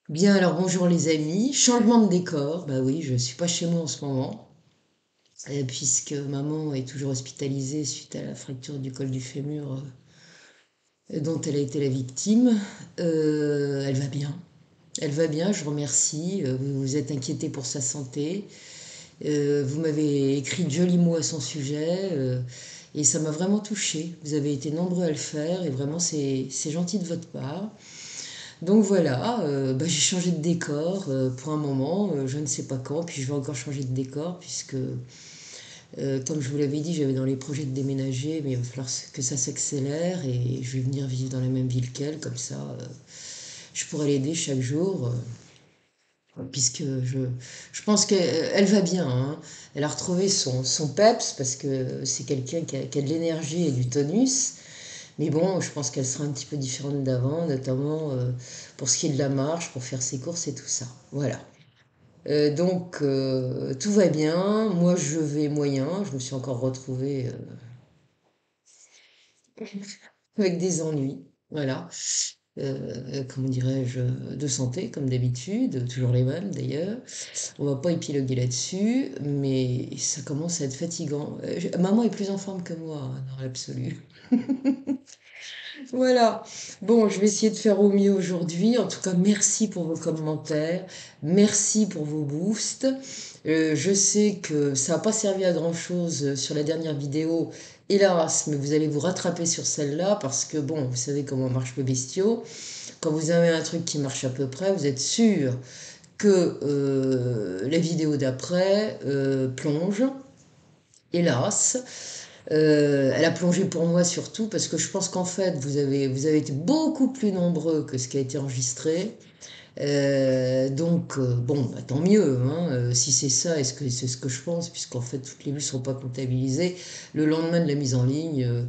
Bien, alors bonjour les amis. Changement de décor. Bah oui, je suis pas chez moi en ce moment, puisque maman est toujours hospitalisée suite à la fracture du col du fémur dont elle a été la victime. Elle va bien. Elle va bien, je vous remercie. Vous vous êtes inquiété pour sa santé. Vous m'avez écrit de jolis mots à son sujet. Et ça m'a vraiment touchée. Vous avez été nombreux à le faire et vraiment c'est gentil de votre part. Donc voilà, bah, j'ai changé de décor pour un moment, je ne sais pas quand, puis je vais encore changer de décor puisque, comme je vous l'avais dit, j'avais dans les projets de déménager, mais il va falloir que ça s'accélère et je vais venir vivre dans la même ville qu'elle, comme ça je pourrai l'aider chaque jour, puisque je pense qu'elle va bien, hein. Elle a retrouvé son peps parce que c'est quelqu'un qui a de l'énergie et du tonus. Mais bon, je pense qu'elle sera un petit peu différente d'avant, notamment pour ce qui est de la marche, pour faire ses courses et tout ça. Voilà. Donc, tout va bien. Moi, je vais moyen. Je me suis encore retrouvée avec des ennuis. Voilà. Comment dirais-je, de santé, comme d'habitude, toujours les mêmes d'ailleurs. On va pas épiloguer là-dessus, mais ça commence à être fatigant. Maman est plus en forme que moi, hein, dans l'absolu. Voilà. Bon, je vais essayer de faire au mieux aujourd'hui. En tout cas, merci pour vos commentaires. Merci pour vos boosts. Je sais que ça n'a pas servi à grand-chose sur la dernière vidéo, hélas, mais vous allez vous rattraper sur celle-là parce que, bon, vous savez comment marchent le bestiaux. Quand vous avez un truc qui marche à peu près, vous êtes sûr que la vidéo d'après plonge, hélas. Elle a plongé pour moi surtout parce que je pense qu'en fait, vous avez été beaucoup plus nombreux que ce qui a été enregistré. Donc, bon, bah, tant mieux, hein, si c'est ça, est-ce que c'est ce que je pense, puisqu'en fait, toutes les vues ne sont pas comptabilisées. Le lendemain de la mise en ligne,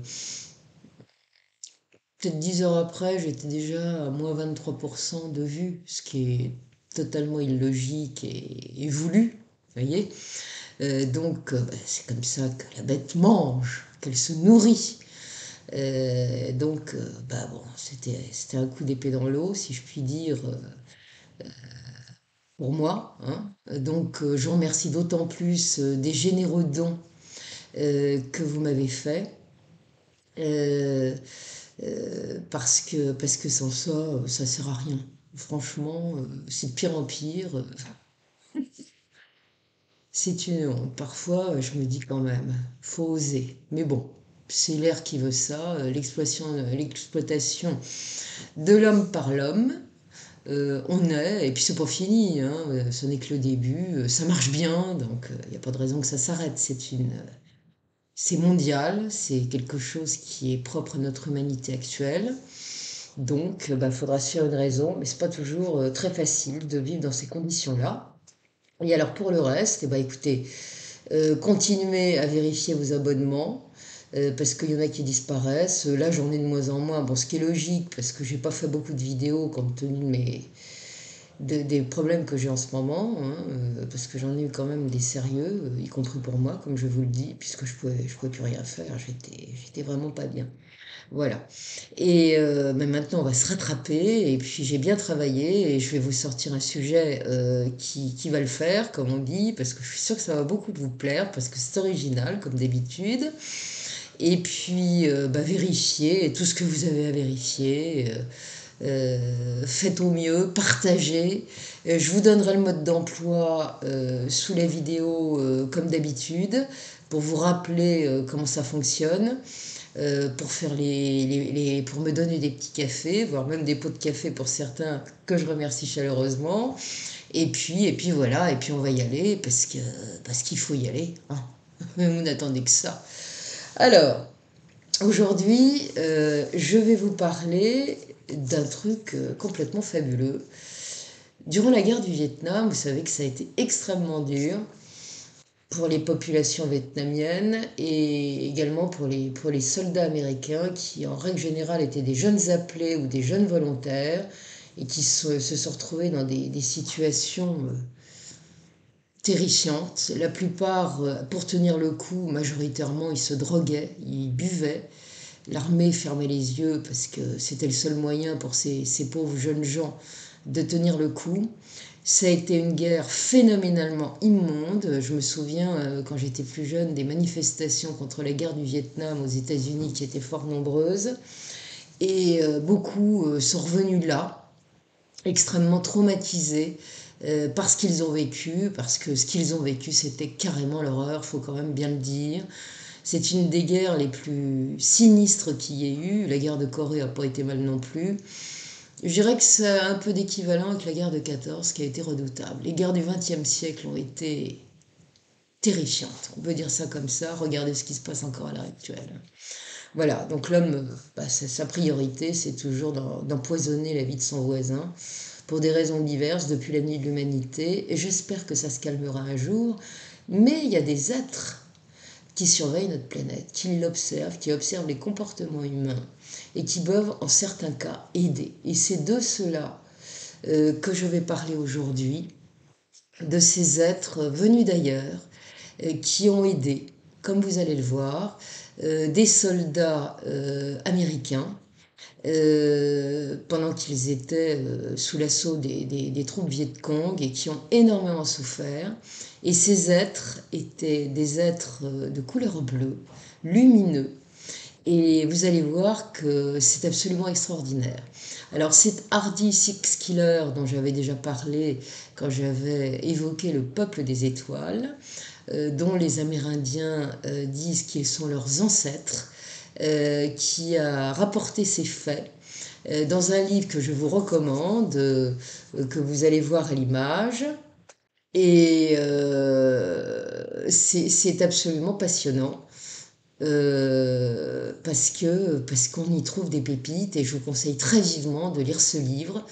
peut-être 10 heures après, j'étais déjà à moins 23% de vues, ce qui est totalement illogique et voulu, vous voyez. Donc, bah, c'est comme ça que la bête mange, qu'elle se nourrit. Donc, bah bon, c'était un coup d'épée dans l'eau, si je puis dire, pour moi, hein. Donc, je vous remercie d'autant plus des généreux dons que vous m'avez faits. Euh, parce que sans ça, ça sert à rien. Franchement, c'est de pire en pire. C'est une honte. Parfois, je me dis quand même, faut oser. Mais bon, c'est l'air qui veut ça, l'exploitation de l'homme par l'homme. On est, et puis c'est pas fini, hein, ce n'est que le début, ça marche bien, donc il n'y a pas de raison que ça s'arrête. C'est mondial, c'est quelque chose qui est propre à notre humanité actuelle. Donc, bah, faudra se faire une raison, mais c'est pas toujours très facile de vivre dans ces conditions-là. Et alors pour le reste, eh ben, écoutez, continuez à vérifier vos abonnements. Parce qu'il y en a qui disparaissent. Là, j'en ai de moins en moins. Bon, ce qui est logique, parce que j'ai pas fait beaucoup de vidéos compte tenu des problèmes que j'ai en ce moment, hein, parce que j'en ai eu quand même des sérieux, y compris pour moi, comme je vous le dis, puisque je pouvais plus rien faire. J'étais vraiment pas bien. Voilà. Et mais maintenant, on va se rattraper. Et puis, j'ai bien travaillé et je vais vous sortir un sujet qui va le faire, comme on dit, parce que je suis sûre que ça va beaucoup vous plaire, parce que c'est original, comme d'habitude. Et puis, bah, vérifiez tout ce que vous avez à vérifier. Faites au mieux, partagez. Je vous donnerai le mode d'emploi sous la vidéo comme d'habitude pour vous rappeler comment ça fonctionne pour faire pour me donner des petits cafés, voire même des pots de café pour certains que je remercie chaleureusement. Et puis voilà, et puis on va y aller parce qu'il faut y aller, hein. Vous n'attendez que ça. Alors, aujourd'hui, je vais vous parler d'un truc complètement fabuleux. Durant la guerre du Vietnam, vous savez que ça a été extrêmement dur pour les populations vietnamiennes et également pour les soldats américains qui, en règle générale, étaient des jeunes appelés ou des jeunes volontaires et qui se sont retrouvés dans des situations terrifiantes. La plupart, pour tenir le coup, majoritairement, ils se droguaient, ils buvaient. L'armée fermait les yeux parce que c'était le seul moyen pour ces pauvres jeunes gens de tenir le coup. Ça a été une guerre phénoménalement immonde. Je me souviens, quand j'étais plus jeune, des manifestations contre la guerre du Vietnam aux États-Unis qui étaient fort nombreuses. Et beaucoup sont revenus là, extrêmement traumatisés par ce qu'ils ont vécu, parce que ce qu'ils ont vécu, c'était carrément l'horreur, faut quand même bien le dire. C'est une des guerres les plus sinistres qu'il y ait eu. La guerre de Corée n'a pas été mal non plus. Je dirais que c'est un peu d'équivalent avec la guerre de 14 qui a été redoutable. Les guerres du XXe siècle ont été terrifiantes, on peut dire ça comme ça. Regardez ce qui se passe encore à l'heure actuelle. Voilà, donc l'homme, sa priorité, c'est toujours d'empoisonner la vie de son voisin pour des raisons diverses depuis la nuit de l'humanité. Et j'espère que ça se calmera un jour. Mais il y a des êtres qui surveillent notre planète, qui l'observent, qui observent les comportements humains et qui peuvent en certains cas aider. Et c'est de cela que je vais parler aujourd'hui, de ces êtres venus d'ailleurs qui ont aidé, comme vous allez le voir, des soldats américains pendant qu'ils étaient sous l'assaut des troupes Viet Cong et qui ont énormément souffert. Et ces êtres étaient des êtres de couleur bleue, lumineux. Et vous allez voir que c'est absolument extraordinaire. Alors cet Hardy Six Killer dont j'avais déjà parlé quand j'avais évoqué le peuple des étoiles, dont les Amérindiens disent qu'ils sont leurs ancêtres, qui a rapporté ces faits dans un livre que je vous recommande, que vous allez voir à l'image. Et c'est absolument passionnant. Parce qu'on y trouve des pépites et je vous conseille très vivement de lire ce livre.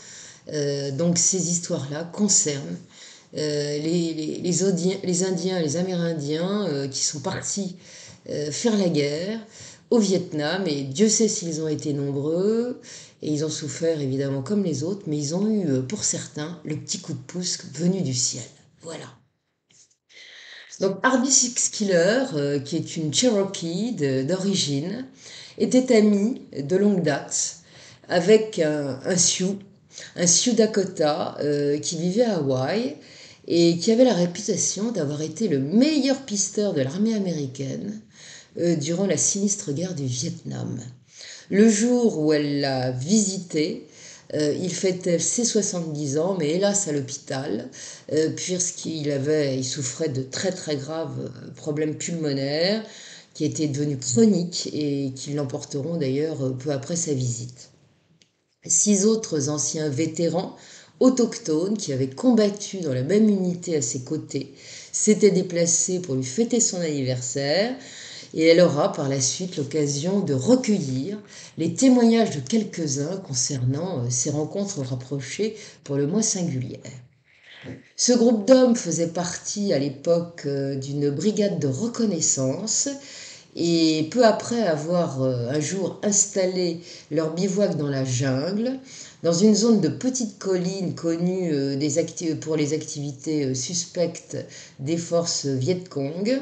Donc ces histoires-là concernent les Indiens, les Amérindiens qui sont partis faire la guerre au Vietnam, et Dieu sait s'ils ont été nombreux, et ils ont souffert évidemment comme les autres, mais ils ont eu pour certains le petit coup de pouce venu du ciel. Voilà. Donc Hardy Six Killer, qui est une Cherokee d'origine, était ami de longue date avec un Sioux Dakota qui vivait à Hawaï et qui avait la réputation d'avoir été le meilleur pisteur de l'armée américaine durant la sinistre guerre du Vietnam. Le jour où elle l'a visité, il fêtait ses 70 ans, mais hélas à l'hôpital, il souffrait de très très graves problèmes pulmonaires qui étaient devenus chroniques et qui l'emporteront d'ailleurs peu après sa visite. 6 autres anciens vétérans autochtones qui avaient combattu dans la même unité à ses côtés s'étaient déplacés pour lui fêter son anniversaire, et elle aura par la suite l'occasion de recueillir les témoignages de quelques-uns concernant ces rencontres rapprochées pour le moins singulières. Ce groupe d'hommes faisait partie à l'époque d'une brigade de reconnaissance, et peu après avoir un jour installé leur bivouac dans la jungle, dans une zone de petites collines connue pour les activités suspectes des forces Viet Cong,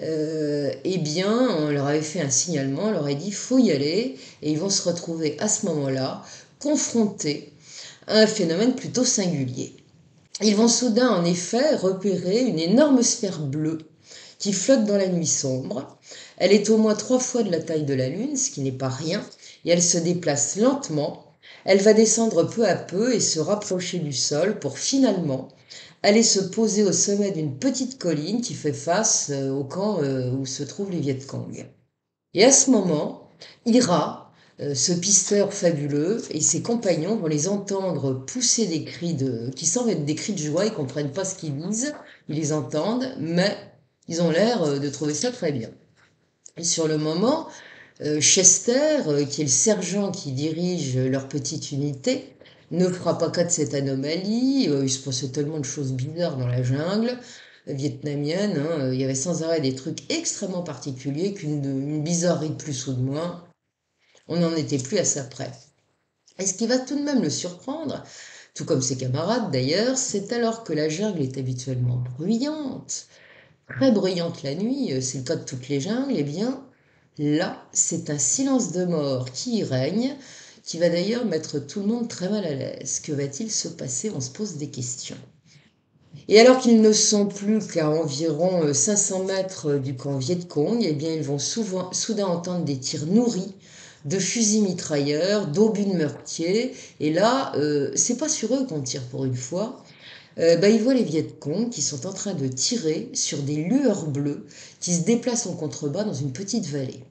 eh bien, on leur avait fait un signalement, on leur a dit faut y aller, et ils vont se retrouver à ce moment-là confrontés à un phénomène plutôt singulier. Ils vont soudain, en effet, repérer une énorme sphère bleue qui flotte dans la nuit sombre. Elle est au moins 3 fois de la taille de la Lune, ce qui n'est pas rien, et elle se déplace lentement. Elle va descendre peu à peu et se rapprocher du sol pour finalement aller se poser au sommet d'une petite colline qui fait face au camp où se trouvent les Viet Cong. Et à ce moment, Ira, ce pisteur fabuleux, et ses compagnons vont les entendre pousser des cris qui semblent être des cris de joie. Ils ne comprennent pas ce qu'ils disent, ils les entendent, mais ils ont l'air de trouver ça très bien. Et sur le moment, Chester, qui est le sergent qui dirige leur petite unité, ne fera pas cas de cette anomalie. Il se passait tellement de choses bizarres dans la jungle vietnamienne. Il y avait sans arrêt des trucs extrêmement particuliers, une bizarrerie de plus ou de moins. On n'en était plus à ça près. Et ce qui va tout de même le surprendre, tout comme ses camarades d'ailleurs, c'est alors que la jungle est habituellement bruyante, très bruyante la nuit, c'est le cas de toutes les jungles, eh bien là, c'est un silence de mort qui y règne, qui va d'ailleurs mettre tout le monde très mal à l'aise. Que va-t-il se passer? On se pose des questions. Et alors qu'ils ne sont plus qu'à environ 500 mètres du camp Viet Cong, eh bien ils vont soudain entendre des tirs nourris de fusils mitrailleurs, d'obus de meurtriers. Et là, c'est pas sur eux qu'on tire pour une fois. Ils voient les Viet Cong qui sont en train de tirer sur des lueurs bleues qui se déplacent en contrebas dans une petite vallée.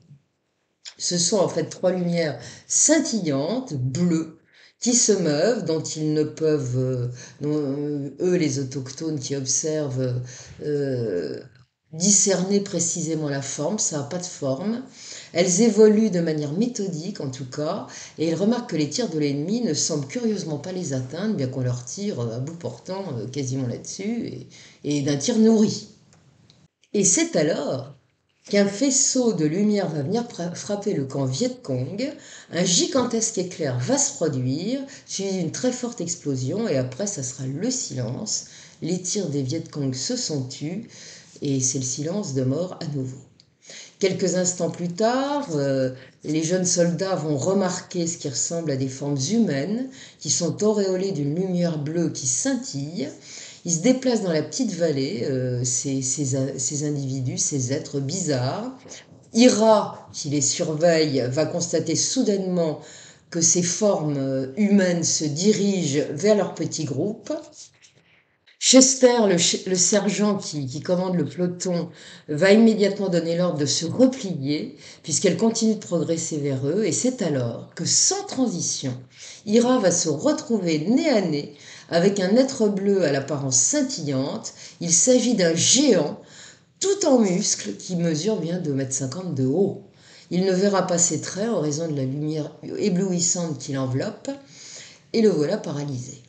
Ce sont en fait trois lumières scintillantes, bleues, qui se meuvent, dont ils ne peuvent, eux les autochtones qui observent, euh, discerner précisément la forme, ça n'a pas de forme. Elles évoluent de manière méthodique en tout cas, et ils remarquent que les tirs de l'ennemi ne semblent curieusement pas les atteindre, bien qu'on leur tire à bout portant quasiment là-dessus, et d'un tir nourri. Et c'est alors qu'un faisceau de lumière va venir frapper le camp Viet Cong, un gigantesque éclair va se produire, suivi d'une très forte explosion, et après ça sera le silence. Les tirs des Viet Cong se sont tus, et c'est le silence de mort à nouveau. Quelques instants plus tard, les jeunes soldats vont remarquer ce qui ressemble à des formes humaines qui sont auréolées d'une lumière bleue qui scintille. Ils se déplacent dans la petite vallée, ces individus, ces êtres bizarres. Ira, qui les surveille, va constater soudainement que ces formes humaines se dirigent vers leur petit groupe. Chester, le sergent qui commande le peloton, va immédiatement donner l'ordre de se replier, puisqu'elle continue de progresser vers eux, et c'est alors que, sans transition, Ira va se retrouver nez à nez avec un être bleu à l'apparence scintillante. Il s'agit d'un géant, tout en muscles, qui mesure bien 2,50 m de haut. Il ne verra pas ses traits en raison de la lumière éblouissante qui l'enveloppe, et le voilà paralysé.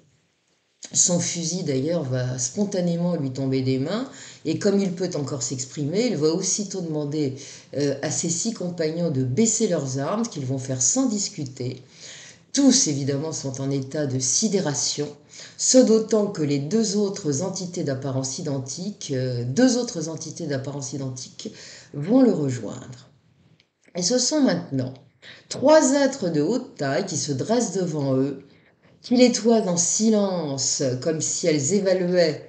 Son fusil d'ailleurs va spontanément lui tomber des mains, et comme il peut encore s'exprimer, il va aussitôt demander à ses 6 compagnons de baisser leurs armes, ce qu'ils vont faire sans discuter. Tous évidemment sont en état de sidération, ce d'autant que les deux autres entités d'apparence identique vont le rejoindre. Et ce sont maintenant 3 êtres de haute taille qui se dressent devant eux, qui les toisent en silence, comme si elles évaluaient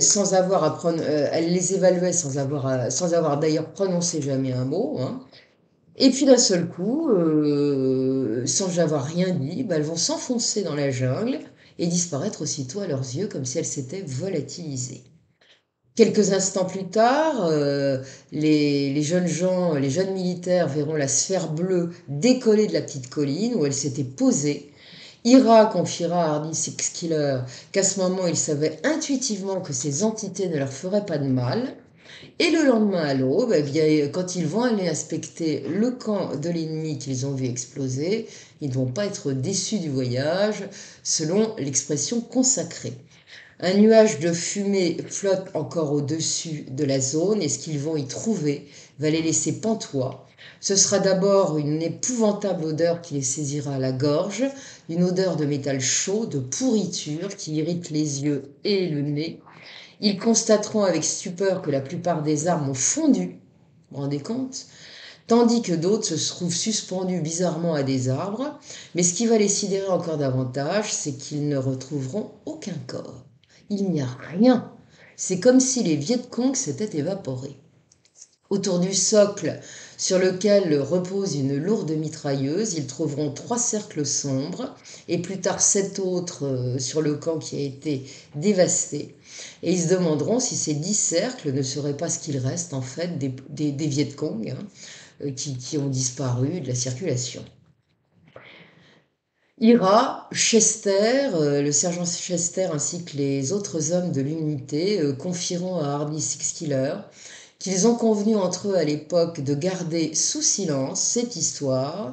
sans avoir à elles les évaluaient sans avoir d'ailleurs prononcé jamais un mot, hein. Et puis d'un seul coup, sans avoir rien dit, elles vont s'enfoncer dans la jungle et disparaître aussitôt à leurs yeux, comme si elles s'étaient volatilisées. Quelques instants plus tard, les jeunes gens, les jeunes militaires verront la sphère bleue décoller de la petite colline où elle s'était posée. Ira confiera à Hardy Six-Killer qu'à ce moment, il savait intuitivement que ces entités ne leur feraient pas de mal. Et le lendemain à l'aube, eh bien, quand ils vont aller inspecter le camp de l'ennemi qu'ils ont vu exploser, ils ne vont pas être déçus du voyage, selon l'expression consacrée. Un nuage de fumée flotte encore au-dessus de la zone, et ce qu'ils vont y trouver va les laisser pantois. Ce sera d'abord une épouvantable odeur qui les saisira à la gorge, une odeur de métal chaud, de pourriture qui irrite les yeux et le nez. Ils constateront avec stupeur que la plupart des armes ont fondu, vous vous rendez compte, tandis que d'autres se trouvent suspendus bizarrement à des arbres. Mais ce qui va les sidérer encore davantage, c'est qu'ils ne retrouveront aucun corps. Il n'y a rien. C'est comme si les Viet Cong s'étaient évaporés. Autour du socle sur lequel repose une lourde mitrailleuse, ils trouveront 3 cercles sombres et plus tard 7 autres sur le camp qui a été dévasté. Et ils se demanderont si ces 10 cercles ne seraient pas ce qu'il reste en fait des Viet Cong, hein, qui ont disparu de la circulation. Ira, Chester, le sergent Chester ainsi que les autres hommes de l'unité confieront à Hardy Six-Killer qu'ils ont convenu entre eux à l'époque de garder sous silence cette histoire.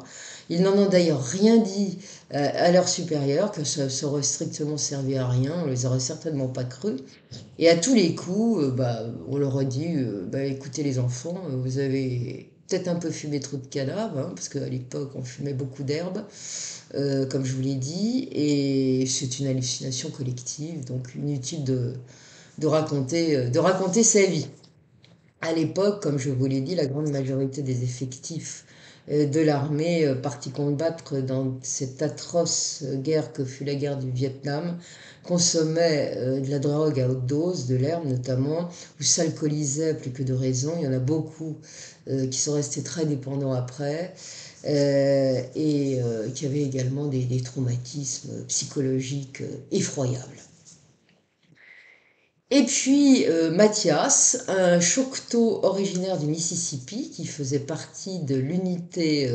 Ils n'en ont d'ailleurs rien dit à leurs supérieurs, que ça aurait strictement servi à rien, on les aurait certainement pas cru. Et à tous les coups, on leur a dit, écoutez les enfants, vous avez peut-être un peu fumé trop de cadavres, hein, parce qu'à l'époque on fumait beaucoup d'herbes, comme je vous l'ai dit, et c'est une hallucination collective, donc inutile de raconter sa vie. À l'époque, comme je vous l'ai dit, la grande majorité des effectifs de l'armée partie combattre dans cette atroce guerre que fut la guerre du Vietnam, consommaient de la drogue à haute dose, de l'herbe notamment, ou s'alcoolisaient plus que de raison. Il y en a beaucoup qui sont restés très dépendants après. Qui avaient également des traumatismes psychologiques effroyables. Et puis Mathias, un Choctaw originaire du Mississippi qui faisait partie de l'unité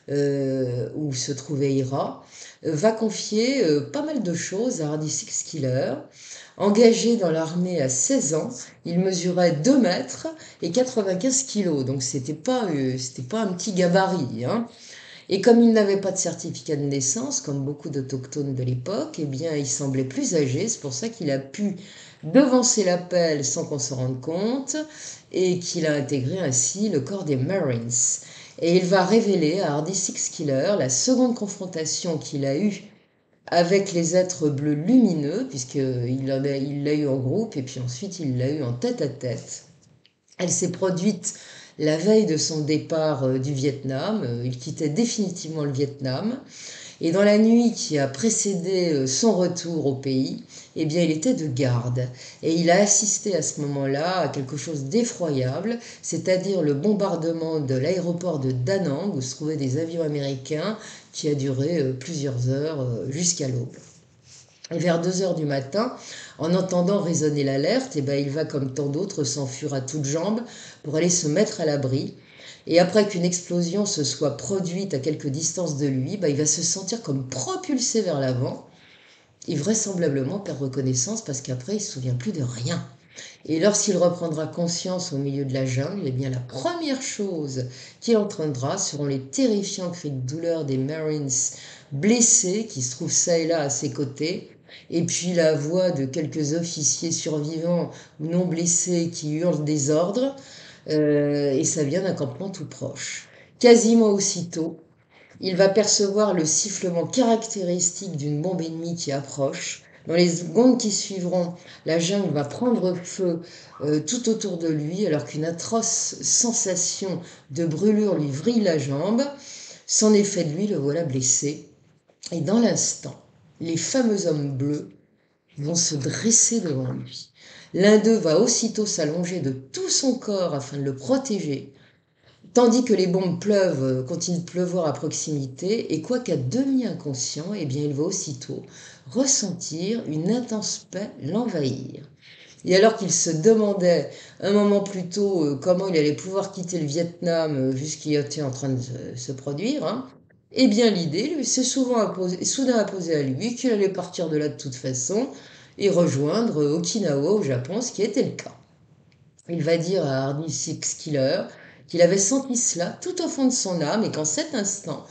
où se trouvait Ira, va confier pas mal de choses à Hardy Six Killer. Engagé dans l'armée à 16 ans, il mesurait 2 mètres et 95 kilos, donc c'était pas un petit gabarit, hein. Et comme il n'avait pas de certificat de naissance, comme beaucoup d'autochtones de l'époque, eh bien, il semblait plus âgé. C'est pour ça qu'il a pu devancer l'appel sans qu'on se rende compte et qu'il a intégré ainsi le corps des Marines. Et il va révéler à Hardy Six Killer la seconde confrontation qu'il a eue avec les êtres bleus lumineux, puisqu'il l'a eu en groupe et puis ensuite il l'a eu en tête à tête. Elle s'est produite la veille de son départ du Vietnam. Il quittait définitivement le Vietnam. Et dans la nuit qui a précédé son retour au pays, eh bien, il était de garde. Et il a assisté à ce moment-là à quelque chose d'effroyable, c'est-à-dire le bombardement de l'aéroport de Da Nang, où se trouvaient des avions américains, qui a duré plusieurs heures jusqu'à l'aube. Et vers 2 heures du matin, en entendant résonner l'alerte, eh ben, il va, comme tant d'autres, s'enfuir à toutes jambes pour aller se mettre à l'abri. Et après qu'une explosion se soit produite à quelque distance de lui, ben, il va se sentir comme propulsé vers l'avant et vraisemblablement perdre connaissance parce qu'après, il ne se souvient plus de rien. Et lorsqu'il reprendra conscience au milieu de la jungle, eh bien, la première chose qu'il entendra seront les terrifiants cris de douleur des Marines blessés qui se trouvent ça et là à ses côtés, et puis la voix de quelques officiers survivants ou non blessés qui hurlent des ordres, et ça vient d'un campement tout proche. Quasiment aussitôt, il va percevoir le sifflement caractéristique d'une bombe ennemie qui approche. Dans les secondes qui suivront, la jungle va prendre feu tout autour de lui alors qu'une atroce sensation de brûlure lui vrille la jambe. C'en est fait de lui, le voilà blessé. Et dans l'instant, les fameux hommes bleus vont se dresser devant lui. L'un d'eux va aussitôt s'allonger de tout son corps afin de le protéger, tandis que les bombes continuent de pleuvoir à proximité, et quoiqu'à demi inconscient, eh bien, il va aussitôt ressentir une intense paix l'envahir. Et alors qu'il se demandait un moment plus tôt comment il allait pouvoir quitter le Vietnam vu ce qui était en train de se produire, hein, eh bien l'idée lui s'est soudain imposée à lui qu'il allait partir de là de toute façon et rejoindre Okinawa au Japon, ce qui était le cas. Il va dire à Hardy Six Killer qu'il avait senti cela tout au fond de son âme et qu'en cet instant,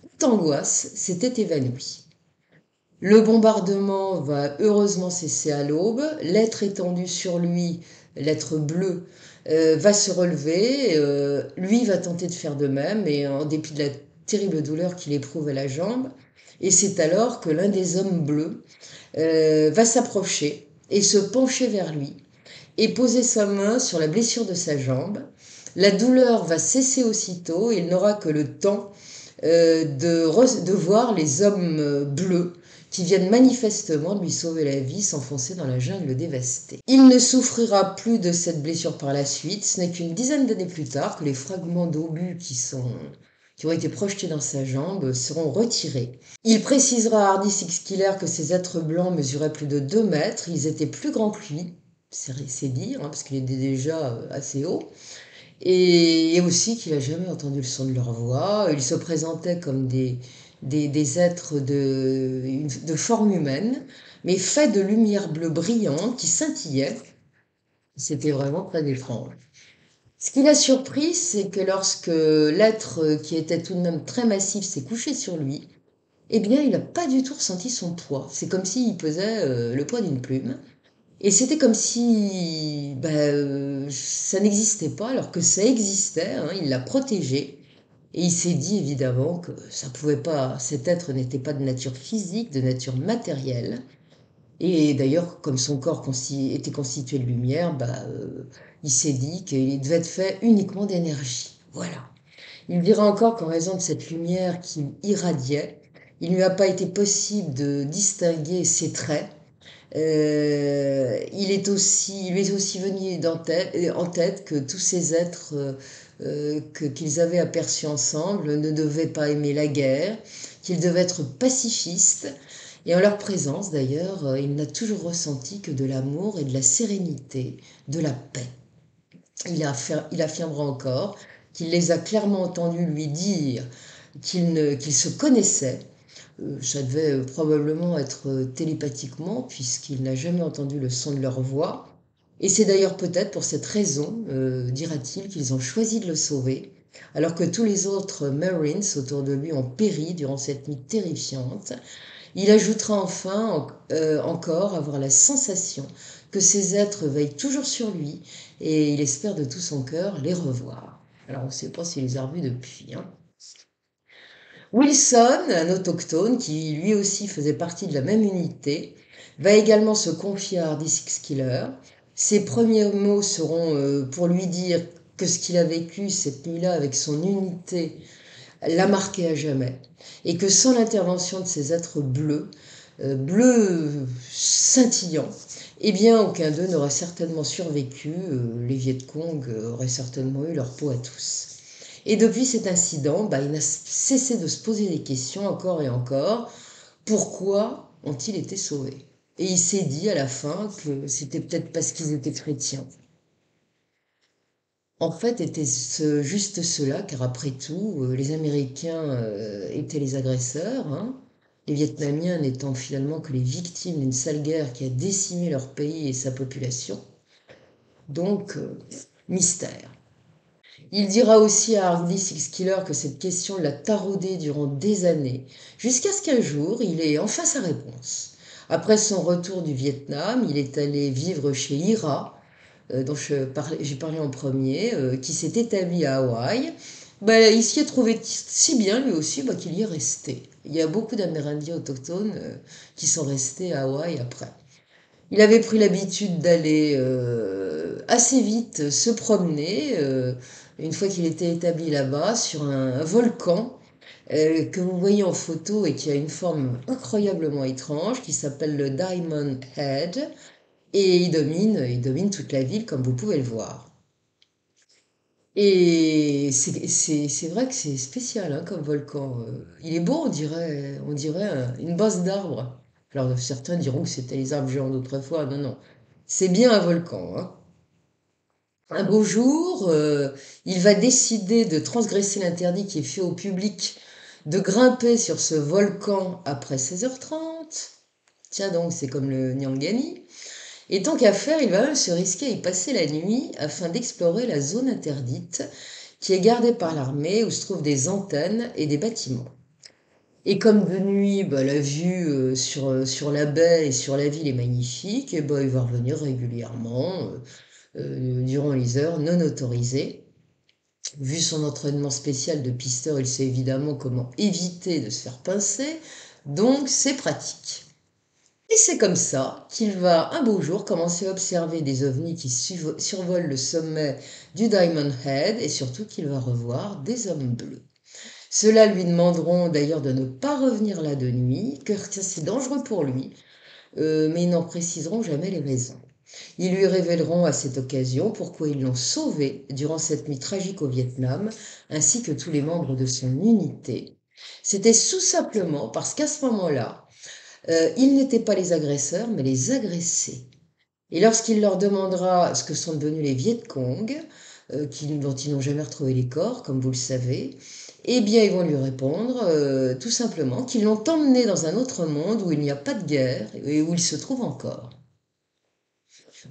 toute angoisse s'était évanouie. Le bombardement va heureusement cesser à l'aube. L'être étendu sur lui, l'être bleu, va se relever. Lui va tenter de faire de même, et en dépit de la terrible douleur qu'il éprouve à la jambe. Et c'est alors que l'un des hommes bleus va s'approcher et se pencher vers lui et poser sa main sur la blessure de sa jambe. La douleur va cesser aussitôt et il n'aura que le temps de voir les hommes bleus qui viennent manifestement de lui sauver la vie, s'enfoncer dans la jungle dévastée. Il ne souffrira plus de cette blessure par la suite, ce n'est qu'une dizaine d'années plus tard que les fragments d'obus qui ont été projetés dans sa jambe seront retirés. Il précisera à Hardy Six Killer que ces êtres blancs mesuraient plus de 2 mètres, ils étaient plus grands que lui, c'est dire, hein, parce qu'il était déjà assez haut, et aussi qu'il n'a jamais entendu le son de leur voix. Ils se présentaient comme des êtres de forme humaine, mais faits de lumière bleue brillante qui scintillait. C'était vraiment très étrange. Ce qui l'a surpris, c'est que lorsque l'être qui était tout de même très massif s'est couché sur lui, eh bien, il n'a pas du tout ressenti son poids. C'est comme s'il pesait le poids d'une plume. Et c'était comme si ça n'existait pas, alors que ça existait, hein, il l'a protégé. Et il s'est dit évidemment que ça pouvait pas, cet être n'était pas de nature physique, de nature matérielle. Et d'ailleurs, comme son corps était constitué de lumière, il s'est dit qu'il devait être fait uniquement d'énergie. Voilà. Il dira encore qu'en raison de cette lumière qui irradiait, il ne lui a pas été possible de distinguer ses traits. Il lui est aussi venu en tête que tous ces êtres qu'ils avaient aperçus ensemble ne devaient pas aimer la guerre, qu'ils devaient être pacifistes. Et en leur présence, d'ailleurs, il n'a toujours ressenti que de l'amour et de la sérénité, de la paix. Il affirmera encore qu'il les a clairement entendus lui dire qu'ils se connaissaient. Ça devait probablement être télépathiquement, puisqu'il n'a jamais entendu le son de leur voix. Et c'est d'ailleurs peut-être pour cette raison, dira-t-il, qu'ils ont choisi de le sauver, alors que tous les autres Marines autour de lui ont péri durant cette nuit terrifiante. Il ajoutera enfin encore avoir la sensation que ces êtres veillent toujours sur lui et il espère de tout son cœur les revoir. Alors on ne sait pas s'il les a revus depuis, hein. Wilson, un autochtone qui lui aussi faisait partie de la même unité, va également se confier à Hardy Six Killer. Ses premiers mots seront pour lui dire que ce qu'il a vécu cette nuit-là avec son unité l'a marqué à jamais et que sans l'intervention de ces êtres bleus, bleus scintillants, eh bien aucun d'eux n'aurait certainement survécu, les Viet Cong auraient certainement eu leur peau à tous. Et depuis cet incident, il n'a cessé de se poser des questions encore et encore. Pourquoi ont-ils été sauvés? Et il s'est dit à la fin que c'était peut-être parce qu'ils étaient chrétiens. En fait, était-ce juste cela, car après tout, les Américains étaient les agresseurs, hein, les Vietnamiens n'étant finalement que les victimes d'une sale guerre qui a décimé leur pays et sa population. Donc, mystère. Il dira aussi à Hardy Six Killer que cette question l'a taraudé durant des années, jusqu'à ce qu'un jour, il ait enfin sa réponse. Après son retour du Vietnam, il est allé vivre chez Ira, dont j'ai parlé en premier, qui s'est établi à Hawaï. Il s'y est trouvé si bien lui aussi qu'il y est resté. Il y a beaucoup d'Amérindiens autochtones qui sont restés à Hawaï après. Il avait pris l'habitude d'aller assez vite se promener, une fois qu'il était établi là-bas, sur un volcan que vous voyez en photo et qui a une forme incroyablement étrange, qui s'appelle le Diamond Head, et il domine toute la ville comme vous pouvez le voir. Et c'est vrai que c'est spécial hein, comme volcan. Il est beau, on dirait une base d'arbres. Alors certains diront que c'était les arbres géants d'autrefois. Non, non. C'est bien un volcan, hein. Un beau jour, il va décider de transgresser l'interdit qui est fait au public de grimper sur ce volcan après 16h30. Tiens donc, c'est comme le Nyangani. Et tant qu'à faire, il va même se risquer à y passer la nuit afin d'explorer la zone interdite qui est gardée par l'armée où se trouvent des antennes et des bâtiments. Et comme de nuit, la vue sur la baie et sur la ville est magnifique, et il va revenir régulièrement durant les heures non autorisées. Vu son entraînement spécial de pisteur, il sait évidemment comment éviter de se faire pincer, donc c'est pratique. Et c'est comme ça qu'il va un beau jour commencer à observer des ovnis qui survolent le sommet du Diamond Head et surtout qu'il va revoir des hommes bleus. Ceux-là lui demanderont d'ailleurs de ne pas revenir là de nuit, car c'est dangereux pour lui, mais ils n'en préciseront jamais les raisons. Ils lui révéleront à cette occasion pourquoi ils l'ont sauvé durant cette nuit tragique au Vietnam, ainsi que tous les membres de son unité. C'était tout simplement parce qu'à ce moment-là, ils n'étaient pas les agresseurs, mais les agressés. Et lorsqu'il leur demandera ce que sont devenus les Viet Cong, dont ils n'ont jamais retrouvé les corps, comme vous le savez, eh bien ils vont lui répondre tout simplement qu'ils l'ont emmené dans un autre monde où il n'y a pas de guerre et où il se trouve encore.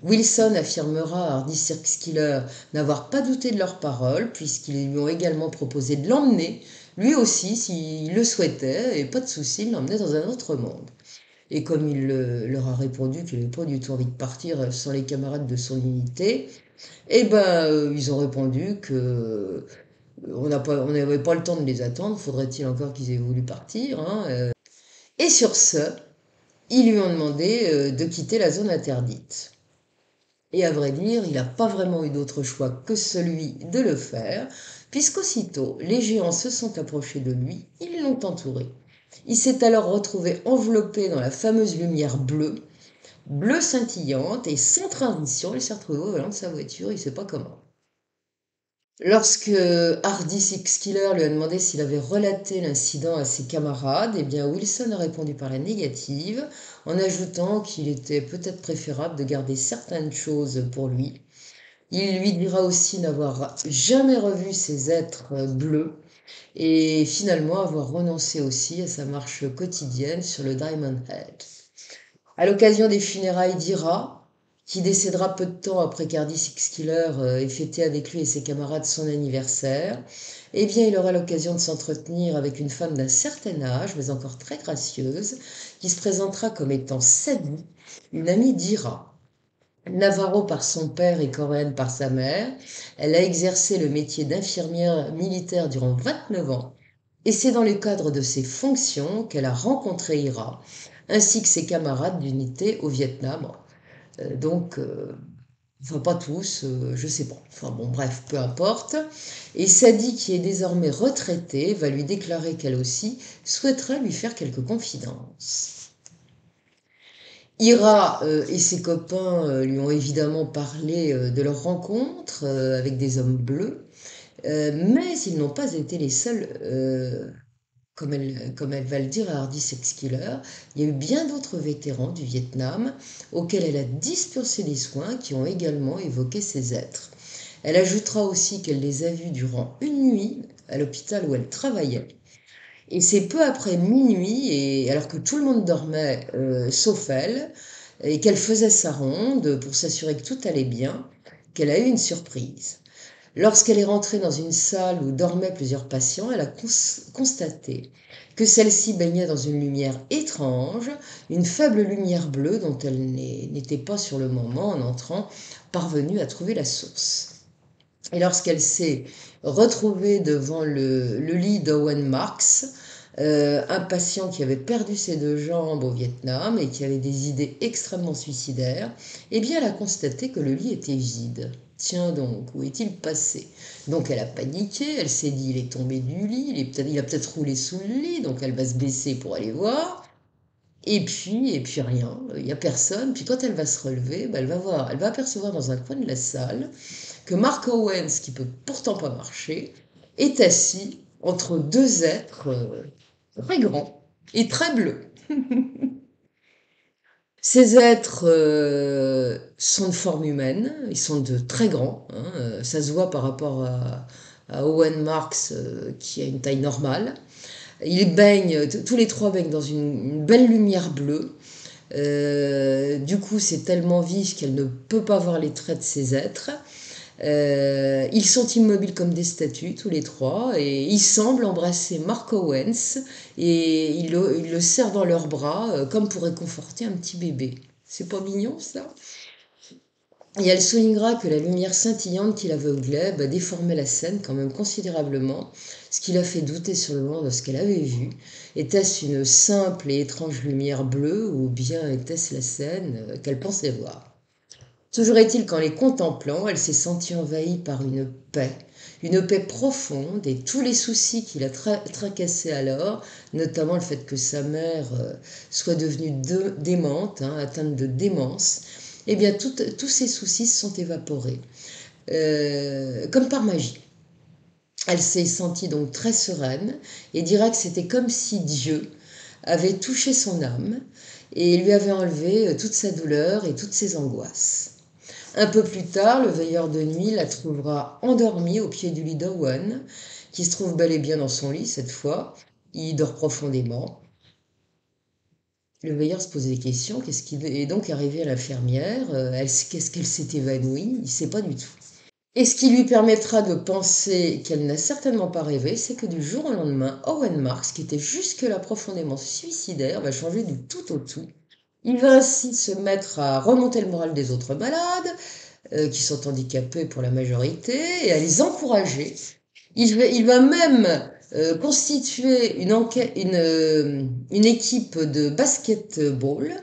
Wilson affirmera à Hardy Six Killer n'avoir pas douté de leurs paroles, puisqu'ils lui ont également proposé de l'emmener, lui aussi, s'il le souhaitait, et pas de souci, l'emmener dans un autre monde. Et comme il leur a répondu qu'il n'avait pas du tout envie de partir sans les camarades de son unité, ils ont répondu que on n'avait pas le temps de les attendre, faudrait-il encore qu'ils aient voulu partir, hein. Et sur ce, ils lui ont demandé de quitter la zone interdite. Et à vrai dire, il n'a pas vraiment eu d'autre choix que celui de le faire, puisqu'aussitôt les géants se sont approchés de lui, ils l'ont entouré. Il s'est alors retrouvé enveloppé dans la fameuse lumière bleue scintillante, et sans transition, il s'est retrouvé au volant de sa voiture, il ne sait pas comment. Lorsque Hardy Six Killer lui a demandé s'il avait relaté l'incident à ses camarades, eh bien Wilson a répondu par la négative, en ajoutant qu'il était peut-être préférable de garder certaines choses pour lui. Il lui dira aussi n'avoir jamais revu ces êtres bleus et finalement avoir renoncé aussi à sa marche quotidienne sur le Diamond Head. À l'occasion des funérailles d'Ira, qui décédera peu de temps après qu'Hardy Six Killer ait fêté avec lui et ses camarades son anniversaire, eh bien il aura l'occasion de s'entretenir avec une femme d'un certain âge, mais encore très gracieuse, qui se présentera comme étant Sadie, une amie d'Ira. Navarro par son père et Coréenne par sa mère, elle a exercé le métier d'infirmière militaire durant 29 ans, et c'est dans le cadre de ces fonctions qu'elle a rencontré Ira, ainsi que ses camarades d'unité au Vietnam. Donc, enfin pas tous, je sais pas. Enfin bon, bref, peu importe. Et Sadie, qui est désormais retraitée, va lui déclarer qu'elle aussi souhaiterait lui faire quelques confidences. Ira et ses copains lui ont évidemment parlé de leur rencontre avec des hommes bleus, mais ils n'ont pas été les seuls, comme elle va le dire à Hardy Sex Killer. Il y a eu bien d'autres vétérans du Vietnam auxquels elle a dispensé des soins qui ont également évoqué ces êtres. Elle ajoutera aussi qu'elle les a vus durant une nuit à l'hôpital où elle travaillait. Et c'est peu après minuit, et alors que tout le monde dormait, sauf elle, et qu'elle faisait sa ronde pour s'assurer que tout allait bien, qu'elle a eu une surprise. Lorsqu'elle est rentrée dans une salle où dormaient plusieurs patients, elle a constaté que celle-ci baignait dans une lumière étrange, une faible lumière bleue dont elle n'était pas sur le moment, en entrant, parvenue à trouver la source. Et lorsqu'elle s'est retrouvée devant le lit d'Owen Marks, un patient qui avait perdu ses deux jambes au Vietnam et qui avait des idées extrêmement suicidaires, eh bien elle a constaté que le lit était vide. Tiens donc, où est-il passé? Donc elle a paniqué, elle s'est dit il est tombé du lit, il a peut-être roulé sous le lit, donc elle va se baisser pour aller voir. Et puis rien, il n'y a personne. Puis quand elle va se relever, bah, elle va apercevoir dans un coin de la salle que Mark Owens, qui peut pourtant pas marcher, est assis entre deux êtres très grands et très bleus. Ces êtres sont de forme humaine, ils sont de très grands, hein, ça se voit par rapport à Owen Marks qui a une taille normale. Ils baignent, tous les trois baignent dans une belle lumière bleue. Du coup, c'est tellement vif qu'elle ne peut pas voir les traits de ces êtres. Ils sont immobiles comme des statues, tous les trois, et ils semblent embrasser Mark Owens, et ils le serrent dans leurs bras, comme pour réconforter un petit bébé. C'est pas mignon, ça? Et elle soulignera que la lumière scintillante qui l'aveuglait déformait la scène quand même considérablement, ce qui l'a fait douter sur le moment de ce qu'elle avait vu. Était-ce une simple et étrange lumière bleue, ou bien était-ce la scène qu'elle pensait voir? Toujours est-il qu'en les contemplant, elle s'est sentie envahie par une paix profonde, et tous les soucis qui la tracassaient alors, notamment le fait que sa mère soit devenue démente, hein, atteinte de démence, eh bien tous ces soucis se sont évaporés, comme par magie. Elle s'est sentie donc très sereine et dira que c'était comme si Dieu avait touché son âme et lui avait enlevé toute sa douleur et toutes ses angoisses. Un peu plus tard, le veilleur de nuit la trouvera endormie au pied du lit d'Owen, qui se trouve bel et bien dans son lit cette fois. Il dort profondément. Le veilleur se pose des questions. Qu'est-ce qui est donc arrivé à l'infirmière? Qu'est-ce qu'elle s'est évanouie? Il ne sait pas du tout. Et ce qui lui permettra de penser qu'elle n'a certainement pas rêvé, c'est que du jour au lendemain, Owen Marks, qui était jusque-là profondément suicidaire, va changer du tout au tout. Il va ainsi se mettre à remonter le moral des autres malades, qui sont handicapés pour la majorité, et à les encourager. Il va même constituer une équipe de basketball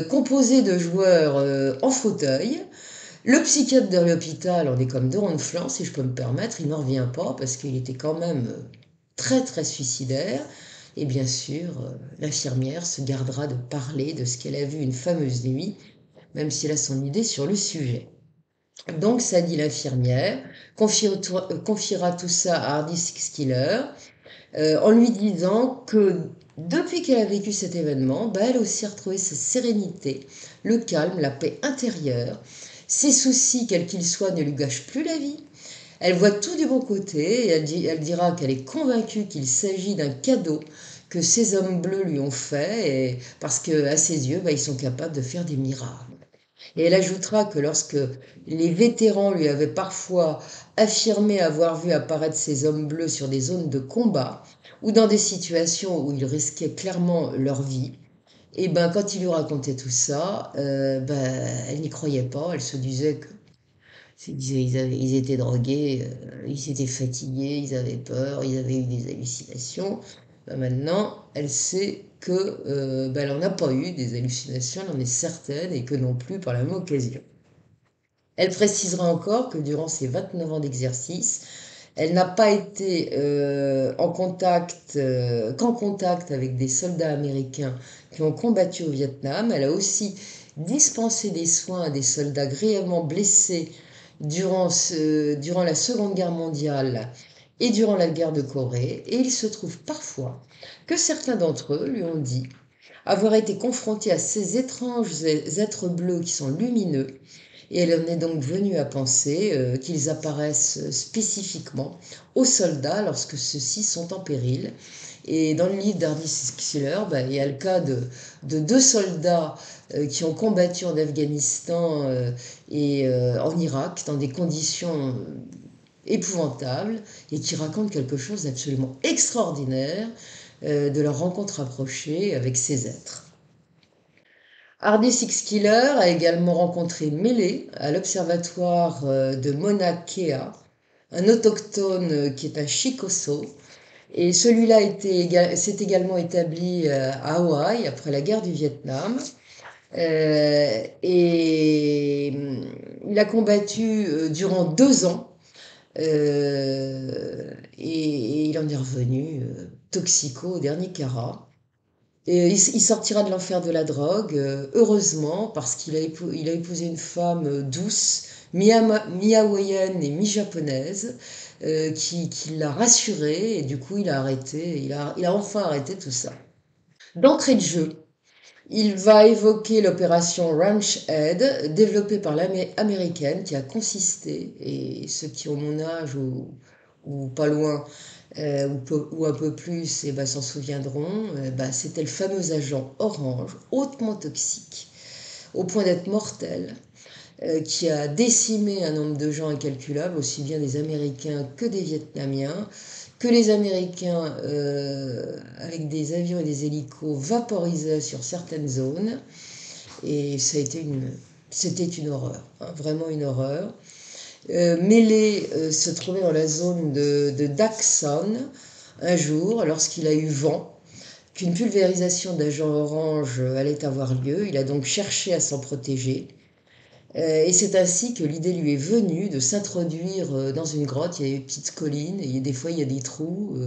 composée de joueurs en fauteuil, Le psychiatre de l'hôpital en est comme deux ronds de flanc, si je peux me permettre, il n'en revient pas parce qu'il était quand même très très suicidaire. Et bien sûr, l'infirmière se gardera de parler de ce qu'elle a vu une fameuse nuit, même si elle a son idée sur le sujet. Donc, ça dit l'infirmière, confiera tout ça à Hardy Skiller, en lui disant que depuis qu'elle a vécu cet événement, bah, elle a aussi retrouvé sa sérénité, le calme, la paix intérieure. Ses soucis, quels qu'ils soient, ne lui gâchent plus la vie. Elle voit tout du bon côté et elle dira qu'elle est convaincue qu'il s'agit d'un cadeau que ces hommes bleus lui ont fait, parce qu'à ses yeux, bah, ils sont capables de faire des miracles. Et elle ajoutera que lorsque les vétérans lui avaient parfois affirmé avoir vu apparaître ces hommes bleus sur des zones de combat ou dans des situations où ils risquaient clairement leur vie, et ben quand il lui racontait tout ça, ben, elle n'y croyait pas. Elle se disait que ils étaient drogués, ils étaient fatigués, ils avaient peur, ils avaient eu des hallucinations. Ben maintenant, elle sait que ben elle n'en a pas eu des hallucinations, elle en est certaine, et que non plus par la même occasion. Elle précisera encore que durant ses 29 ans d'exercice, elle n'a pas été qu'en contact avec des soldats américains qui ont combattu au Vietnam. Elle a aussi dispensé des soins à des soldats grièvement blessés durant la Seconde Guerre mondiale et durant la guerre de Corée. Et il se trouve parfois que certains d'entre eux lui ont dit avoir été confrontés à ces étranges êtres bleus qui sont lumineux, et elle en est donc venue à penser qu'ils apparaissent spécifiquement aux soldats lorsque ceux-ci sont en péril. Et dans le livre d'Hardy Schiller, il y a le cas de deux soldats qui ont combattu en Afghanistan et en Irak dans des conditions épouvantables, et qui racontent quelque chose d'absolument extraordinaire de leur rencontre approchée avec ces êtres. Hardy Six Killer a également rencontré Mele à l'observatoire de Mauna Kea, un autochtone qui est un Chickasaw. Et celui-là s'est également établi à Hawaï après la guerre du Vietnam. Et il a combattu durant 2 ans. Et il en est revenu toxico au dernier carat. Et il sortira de l'enfer de la drogue, heureusement, parce il a épousé une femme douce, mi-hawaïenne et mi-japonaise, qui l'a rassuré, et du coup il a enfin arrêté tout ça. D'entrée de jeu, il va évoquer l'opération Ranch Head, développée par l'armée américaine, qui a consisté, et ceux qui ont mon âge ou pas loin, ou un peu plus, et ben, s'en souviendront, c'était le fameux agent orange, hautement toxique, au point d'être mortel, qui a décimé un nombre de gens incalculable, aussi bien des Américains que des Vietnamiens, que les Américains, avec des avions et des hélicos, vaporisaient sur certaines zones. Et c'était une horreur, hein, vraiment une horreur. Mele se trouvait dans la zone de Dak Son un jour, lorsqu'il a eu vent qu'une pulvérisation d'agents orange allait avoir lieu. Il a donc cherché à s'en protéger. Et c'est ainsi que l'idée lui est venue de s'introduire dans une grotte. Il y a une petite colline, et des fois il y a des trous,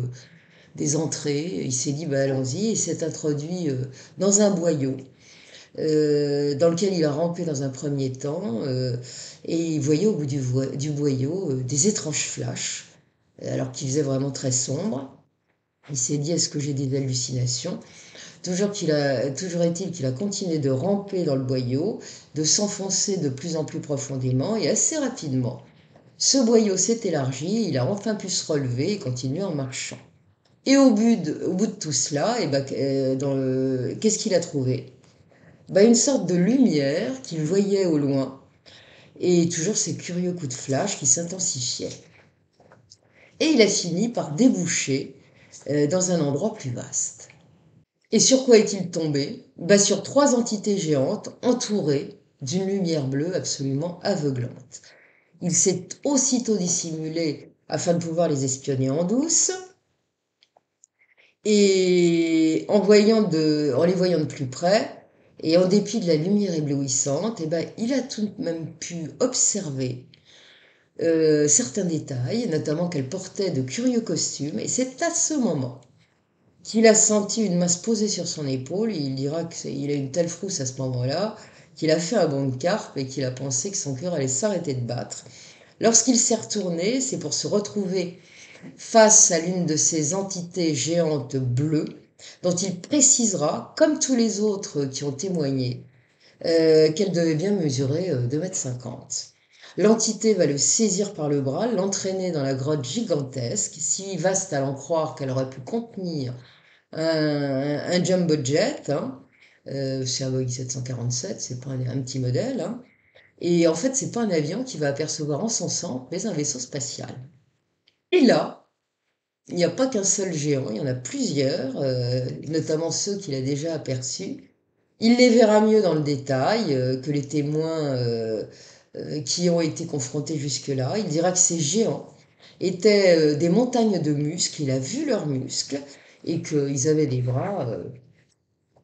des entrées. Il s'est dit, bah, allons-y, et s'est introduit dans un boyau. Dans lequel il a rampé dans un premier temps, et il voyait au bout du boyau des étranges flashs, alors qu'il faisait vraiment très sombre. Il s'est dit, est-ce que j'ai des hallucinations? Toujours est-il qu'il a continué de ramper dans le boyau, de s'enfoncer de plus en plus profondément, et assez rapidement, ce boyau s'est élargi, il a enfin pu se relever et continuer en marchant. Et au bout de tout cela, qu'est-ce qu'il a trouvé? Une sorte de lumière qu'il voyait au loin, et toujours ces curieux coups de flash qui s'intensifiaient. Et il a fini par déboucher dans un endroit plus vaste. Et sur quoi est-il tombé? Sur 3 entités géantes entourées d'une lumière bleue absolument aveuglante. Il s'est aussitôt dissimulé afin de pouvoir les espionner en douce, et en les voyant de plus près, Et en dépit de la lumière éblouissante, eh ben, il a tout de même pu observer certains détails, notamment qu'elle portait de curieux costumes. Et c'est à ce moment qu'il a senti une main se poser sur son épaule. Et il dira qu'il a une telle frousse à ce moment-là qu'il a fait un bond de carpe et qu'il a pensé que son cœur allait s'arrêter de battre. Lorsqu'il s'est retourné, c'est pour se retrouver face à l'une de ces entités géantes bleues, dont il précisera, comme tous les autres qui ont témoigné, qu'elle devait bien mesurer 2,50 m. L'entité va le saisir par le bras, l'entraîner dans la grotte gigantesque, si vaste à l'en croire qu'elle aurait pu contenir un jumbo jet, hein. C'est un Boeing 747, c'est pas un petit modèle, hein. Et en fait, c'est pas un avion qui va apercevoir en son centre, mais un vaisseau spatial. Et là, il n'y a pas qu'un seul géant, il y en a plusieurs, notamment ceux qu'il a déjà aperçus. Il les verra mieux dans le détail que les témoins qui ont été confrontés jusque-là. Il dira que ces géants étaient des montagnes de muscles, il a vu leurs muscles, et qu'ils avaient des bras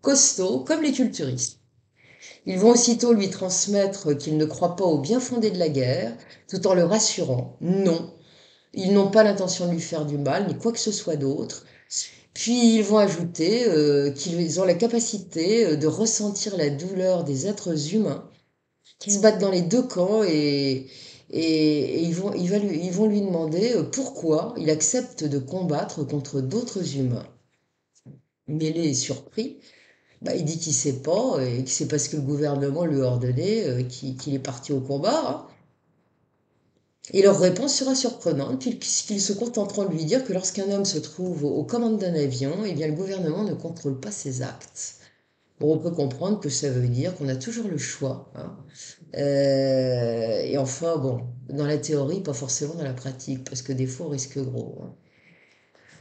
costauds comme les culturistes. Ils vont aussitôt lui transmettre qu'ils ne croient pas au bien fondé de la guerre, tout en le rassurant. Non, ils n'ont pas l'intention de lui faire du mal, ni quoi que ce soit d'autre. Puis ils vont ajouter qu'ils ont la capacité de ressentir la douleur des êtres humains qui se battent dans les deux camps et ils vont lui demander pourquoi il accepte de combattre contre d'autres humains. Mêlé et surpris, bah, il dit qu'il ne sait pas et que c'est parce que le gouvernement lui a ordonné qu'il est parti au combat, hein. Et leur réponse sera surprenante puisqu'ils se contenteront de lui dire que lorsqu'un homme se trouve aux commandes d'un avion, eh bien le gouvernement ne contrôle pas ses actes. Bon, on peut comprendre que ça veut dire qu'on a toujours le choix, hein. Et enfin, bon, dans la théorie, pas forcément dans la pratique, parce que des fois on risque gros, hein.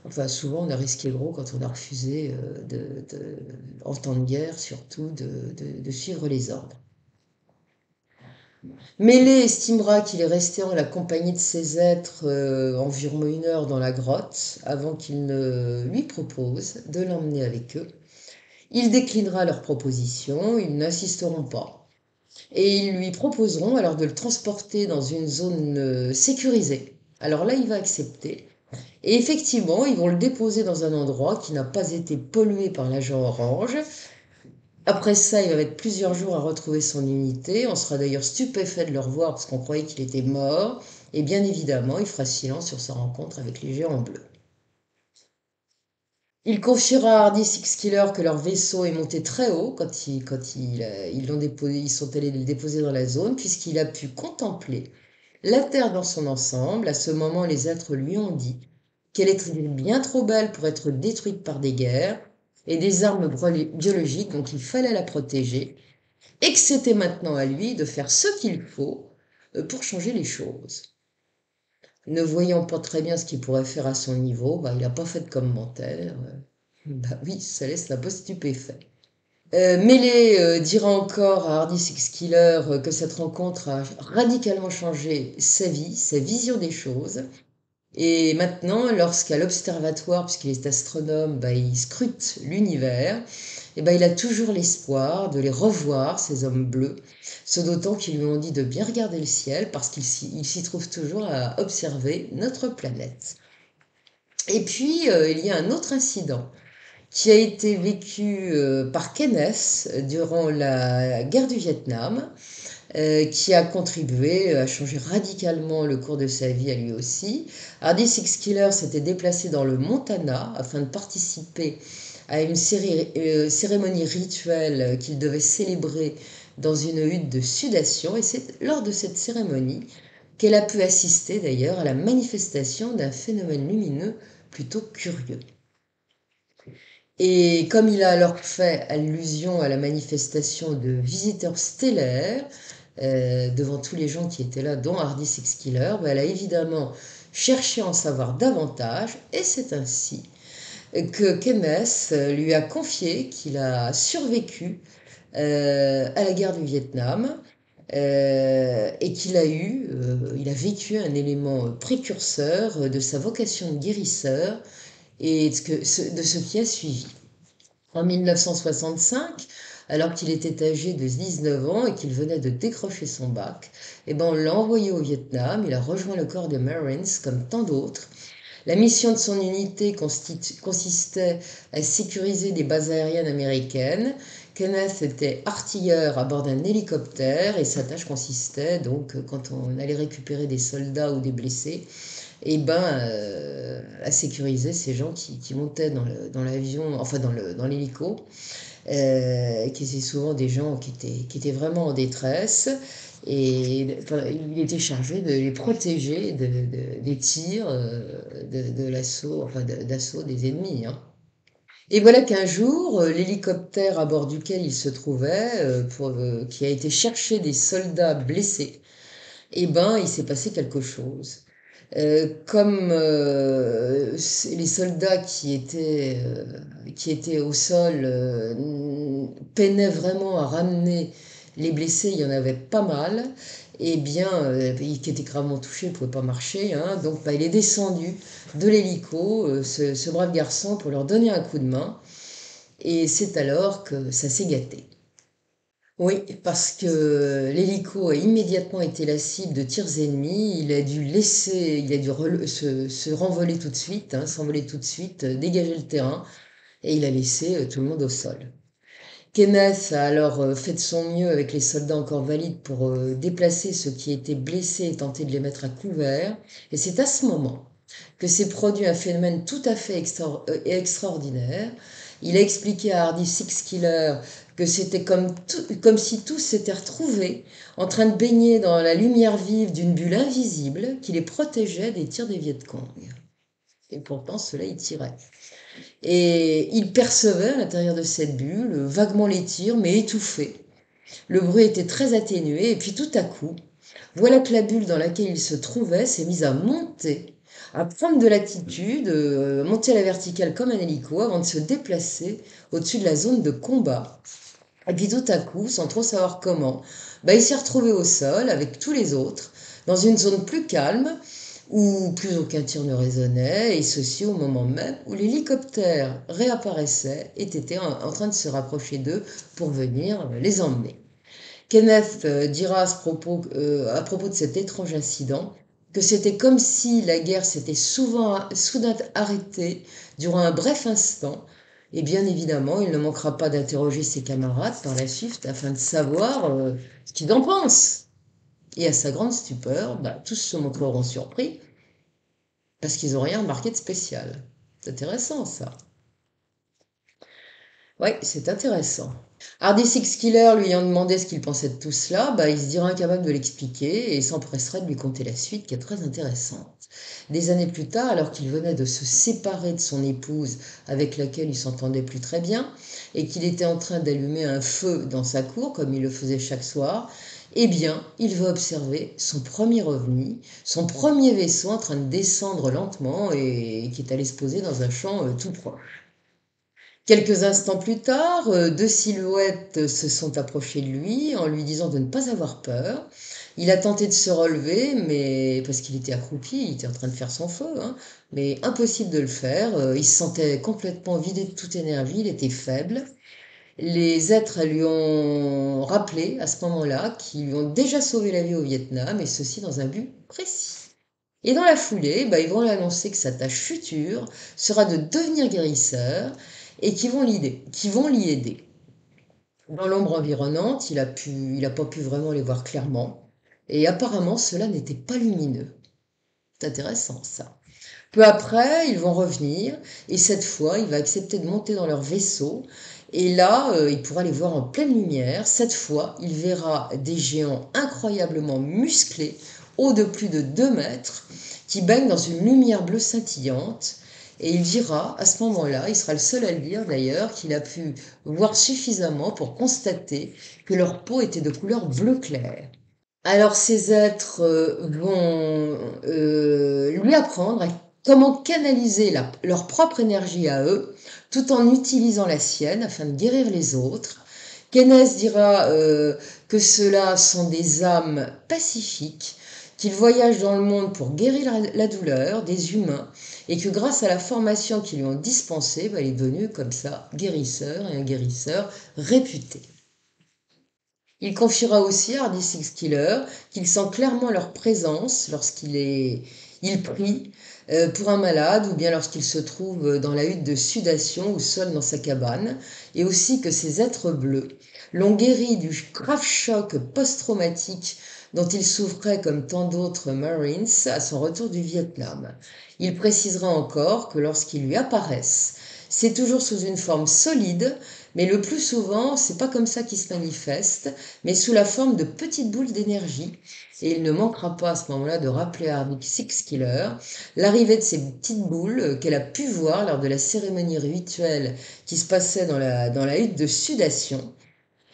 Enfin, souvent on a risqué gros quand on a refusé, en temps de guerre surtout, de suivre les ordres. Mélé estimera qu'il est resté en la compagnie de ces êtres environ 1 heure dans la grotte avant qu'ils ne lui proposent de l'emmener avec eux. Il déclinera leur proposition, ils n'insisteront pas. Et ils lui proposeront alors de le transporter dans une zone sécurisée. Alors là, il va accepter. Et effectivement, ils vont le déposer dans un endroit qui n'a pas été pollué par l'agent orange. Après ça, il va mettre plusieurs jours à retrouver son unité. On sera d'ailleurs stupéfait de le revoir parce qu'on croyait qu'il était mort. Et bien évidemment, il fera silence sur sa rencontre avec les géants bleus. Il confiera à Hardy Six Killer que leur vaisseau est monté très haut ils sont allés le déposer dans la zone, puisqu'il a pu contempler la Terre dans son ensemble. À ce moment, les êtres lui ont dit qu'elle était bien trop belle pour être détruite par des guerres et des armes biologiques, donc il fallait la protéger, et que c'était maintenant à lui de faire ce qu'il faut pour changer les choses. Ne voyant pas très bien ce qu'il pourrait faire à son niveau, bah, il n'a pas fait de commentaire. Bah oui, ça laisse un peu stupéfait. Mêlé dira encore à Hardy Six Killer que cette rencontre a radicalement changé sa vie, sa vision des choses. Et maintenant, lorsqu'à l'observatoire, puisqu'il est astronome, bah, il scrute l'univers, et bah, il a toujours l'espoir de les revoir, ces hommes bleus, ce d'autant qu'ils lui ont dit de bien regarder le ciel, parce qu'il s'y trouve toujours à observer notre planète. Et puis, il y a un autre incident qui a été vécu par Kenneth durant la guerre du Vietnam, qui a contribué à changer radicalement le cours de sa vie à lui aussi. Hardy Six Killer s'était déplacé dans le Montana afin de participer à une cérémonie rituelle qu'il devait célébrer dans une hutte de sudation. Et c'est lors de cette cérémonie qu'elle a pu assister d'ailleurs à la manifestation d'un phénomène lumineux plutôt curieux. Et comme il a alors fait allusion à la manifestation de visiteurs stellaires, devant tous les gens qui étaient là, dont Hardy Six Killer, ben, elle a évidemment cherché à en savoir davantage, et c'est ainsi que Kenneth lui a confié qu'il a survécu à la guerre du Vietnam, et il a vécu un élément précurseur de sa vocation de guérisseur et de ce qui a suivi. En 1965, alors qu'il était âgé de 19 ans et qu'il venait de décrocher son bac. Et ben, on l'a envoyé au Vietnam, il a rejoint le corps des Marines comme tant d'autres. La mission de son unité consistait à sécuriser des bases aériennes américaines. Kenneth était artilleur à bord d'un hélicoptère et sa tâche consistait donc, quand on allait récupérer des soldats ou des blessés, et ben, à sécuriser ces gens qui montaient dans l'avion, enfin dans l'hélico, qui étaient souvent des gens qui étaient vraiment en détresse. Et enfin, il était chargé de les protéger des tirs, de l'assaut, enfin d'assaut des ennemis, hein. Et voilà qu'un jour, l'hélicoptère à bord duquel il se trouvait, qui a été chercher des soldats blessés, eh ben, il s'est passé quelque chose. Comme les soldats qui étaient au sol peinaient vraiment à ramener les blessés, il y en avait pas mal, et bien, qui étaient gravement touchés, ne pouvaient pas marcher, hein, donc bah, il est descendu de l'hélico, ce brave garçon, pour leur donner un coup de main, et c'est alors que ça s'est gâté. Oui, parce que l'hélico a immédiatement été la cible de tirs ennemis. Il a dû se renvoler tout de suite, hein, s'envoler tout de suite, dégager le terrain, et il a laissé tout le monde au sol. Kenneth a alors fait de son mieux avec les soldats encore valides pour déplacer ceux qui étaient blessés et tenter de les mettre à couvert. Et c'est à ce moment que s'est produit un phénomène tout à fait extraordinaire. Il a expliqué à Hardy Six Killer que c'était comme si tous s'étaient retrouvés en train de baigner dans la lumière vive d'une bulle invisible qui les protégeait des tirs des Viet Cong. Et pourtant, cela y tirait. Et il percevait à l'intérieur de cette bulle vaguement les tirs, mais étouffés. Le bruit était très atténué, et puis tout à coup, voilà que la bulle dans laquelle il se trouvait s'est mise à monter, à prendre de l'attitude, monter à la verticale comme un hélico avant de se déplacer au-dessus de la zone de combat. Et puis tout à coup, sans trop savoir comment, bah, il s'est retrouvé au sol avec tous les autres, dans une zone plus calme, où plus aucun tir ne résonnait, et ceci au moment même où l'hélicoptère réapparaissait et était en train de se rapprocher d'eux pour venir les emmener. Kenneth dira à propos de cet étrange incident que c'était comme si la guerre s'était soudain arrêtée durant un bref instant, et bien évidemment, il ne manquera pas d'interroger ses camarades par la suite afin de savoir ce qu'ils en pensent. Et à sa grande stupeur, bah, tous se montreront surpris parce qu'ils n'ont rien remarqué de spécial. C'est intéressant ça. Oui, c'est intéressant. Hardy Six Killer lui ayant demandé ce qu'il pensait de tout cela, bah, il se dira incapable de l'expliquer et s'empressera de lui conter la suite qui est très intéressante. Des années plus tard, alors qu'il venait de se séparer de son épouse avec laquelle il s'entendait plus très bien et qu'il était en train d'allumer un feu dans sa cour comme il le faisait chaque soir, eh bien, il va observer son premier ovni, son premier vaisseau en train de descendre lentement et qui est allé se poser dans un champ tout proche. Quelques instants plus tard, deux silhouettes se sont approchées de lui en lui disant de ne pas avoir peur. Il a tenté de se relever, mais parce qu'il était accroupi, il était en train de faire son feu, hein, mais impossible de le faire. Il se sentait complètement vidé de toute énergie, il était faible. Les êtres lui ont rappelé à ce moment-là qu'ils lui ont déjà sauvé la vie au Vietnam, et ceci dans un but précis. Et dans la foulée, bah, ils vont lui annoncer que sa tâche future sera de devenir guérisseur et qui vont l'y aider. Dans l'ombre environnante, il a pas pu vraiment les voir clairement. Et apparemment, cela n'était pas lumineux. C'est intéressant ça. Peu après, ils vont revenir et cette fois, il va accepter de monter dans leur vaisseau. Et là, il pourra les voir en pleine lumière. Cette fois, il verra des géants incroyablement musclés, hauts de plus de 2 mètres, qui baignent dans une lumière bleue scintillante. Et il dira, à ce moment-là, il sera le seul à le dire d'ailleurs, qu'il a pu voir suffisamment pour constater que leur peau était de couleur bleu clair. Alors ces êtres vont lui apprendre comment canaliser leur propre énergie à eux, tout en utilisant la sienne afin de guérir les autres. Kenneth dira que ceux-là sont des âmes pacifiques, qu'ils voyagent dans le monde pour guérir la douleur des humains, et que grâce à la formation qu'ils lui ont dispensée, bah, il est devenu comme ça guérisseur et un guérisseur réputé. Il confiera aussi à Hardy Six Killer qu'il sent clairement leur présence il prie pour un malade ou bien lorsqu'il se trouve dans la hutte de sudation ou seul dans sa cabane, et aussi que ces êtres bleus l'ont guéri du grave choc post-traumatique dont il souffrait comme tant d'autres Marines à son retour du Vietnam. Il précisera encore que lorsqu'ils lui apparaissent, c'est toujours sous une forme solide, mais le plus souvent, c'est pas comme ça qu'il se manifeste, mais sous la forme de petites boules d'énergie. Et il ne manquera pas à ce moment-là de rappeler à Hardy Six Killer l'arrivée de ces petites boules qu'elle a pu voir lors de la cérémonie rituelle qui se passait dans la hutte de sudation.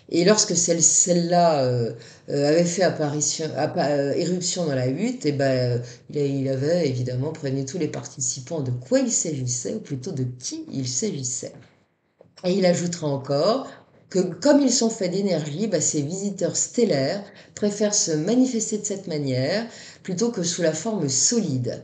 Et lorsque celle-là avait fait éruption dans la hutte, et ben, il avait évidemment prévenu tous les participants de quoi il s'agissait, ou plutôt de qui il s'agissait. Et il ajoutera encore que comme ils sont faits d'énergie, bah, ces visiteurs stellaires préfèrent se manifester de cette manière plutôt que sous la forme solide.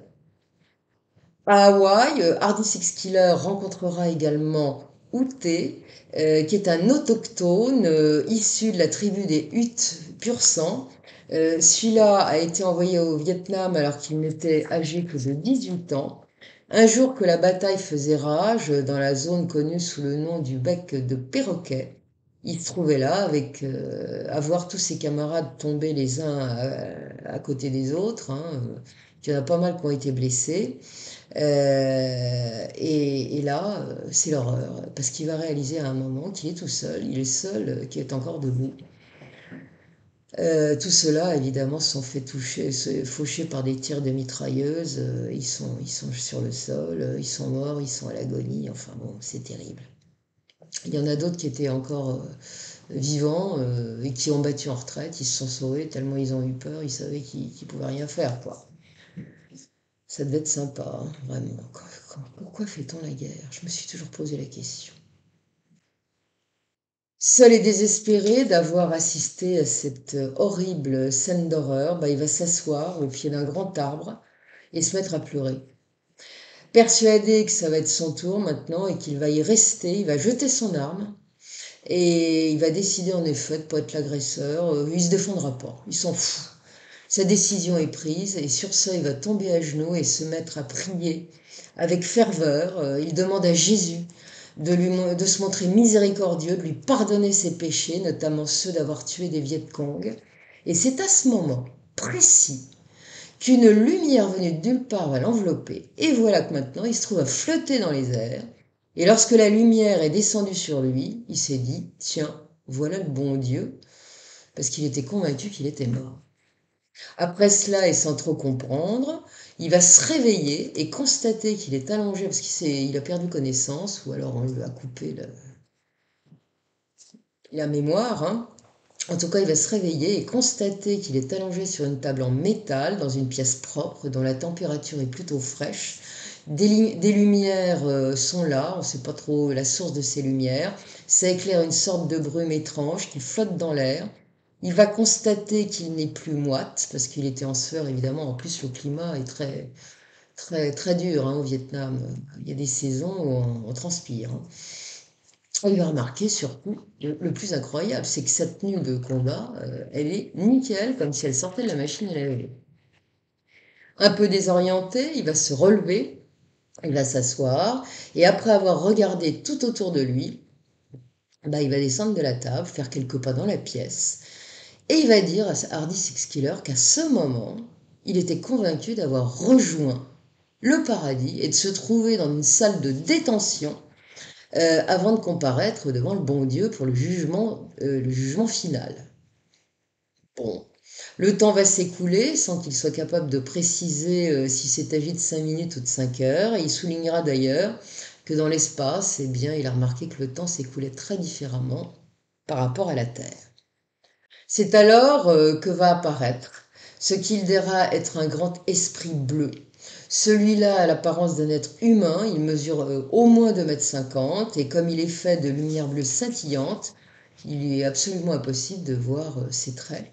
À Hawaï, Hardy Six Killer rencontrera également Ute, qui est un autochtone issu de la tribu des Utes pur sang. Celui-là a été envoyé au Vietnam alors qu'il n'était âgé que de 18 ans. Un jour que la bataille faisait rage dans la zone connue sous le nom du bec de perroquet, il se trouvait là à voir tous ses camarades tomber les uns à côté des autres, hein. Il y en a pas mal qui ont été blessés. Et là, c'est l'horreur, parce qu'il va réaliser à un moment qu'il est tout seul, il est seul qui est encore debout. Tout cela, évidemment, se sont fait faucher par des tirs de mitrailleuses, ils sont sur le sol, ils sont morts, ils sont à l'agonie, enfin bon, c'est terrible. Il y en a d'autres qui étaient encore vivants et qui ont battu en retraite, ils se sont sauvés tellement ils ont eu peur, ils savaient qu'ils pouvaient rien faire, quoi. Ça devait être sympa, hein, vraiment. Pourquoi fait-on la guerre? Je me suis toujours posé la question. Seul et désespéré d'avoir assisté à cette horrible scène d'horreur, bah, il va s'asseoir au pied d'un grand arbre et se mettre à pleurer. Persuadé que ça va être son tour maintenant et qu'il va y rester, il va jeter son arme et il va décider en effet de ne pas être l'agresseur. Il ne se défendra pas, il s'en fout. Sa décision est prise et sur ça, il va tomber à genoux et se mettre à prier avec ferveur. Il demande à Jésus de se montrer miséricordieux, de lui pardonner ses péchés, notamment ceux d'avoir tué des Viet Cong. Et c'est à ce moment précis qu'une lumière venue de nulle part va l'envelopper. Et voilà que maintenant, il se trouve à flotter dans les airs. Et lorsque la lumière est descendue sur lui, il s'est dit, tiens, voilà le bon Dieu, parce qu'il était convaincu qu'il était mort. Après cela, et sans trop comprendre, il va se réveiller et constater qu'il est allongé parce il a perdu connaissance, ou alors on lui a coupé la mémoire, hein. En tout cas, il va se réveiller et constater qu'il est allongé sur une table en métal dans une pièce propre dont la température est plutôt fraîche. Des lumières sont là, on ne sait pas trop la source de ces lumières. Ça éclaire une sorte de brume étrange qui flotte dans l'air. Il va constater qu'il n'est plus moite, parce qu'il était en sueur, évidemment. En plus, le climat est très dur, hein, au Vietnam. Il y a des saisons où on transpire, hein. Il va remarquer surtout, le plus incroyable, c'est que sa tenue de combat, elle est nickel, comme si elle sortait de la machine à laver. Un peu désorienté, il va se relever, il va s'asseoir, et après avoir regardé tout autour de lui, bah, il va descendre de la table, faire quelques pas dans la pièce, et il va dire à Hardy Six Killer qu'à ce moment, il était convaincu d'avoir rejoint le paradis et de se trouver dans une salle de détention avant de comparaître devant le bon Dieu pour le jugement final. Bon, le temps va s'écouler sans qu'il soit capable de préciser si c'est agi de 5 minutes ou de 5 heures, et il soulignera d'ailleurs que dans l'espace, eh bien, il a remarqué que le temps s'écoulait très différemment par rapport à la Terre. C'est alors que va apparaître ce qu'il dira être un grand esprit bleu. Celui-là a l'apparence d'un être humain, il mesure au moins 2,50 m et comme il est fait de lumière bleue scintillante, il est absolument impossible de voir ses traits.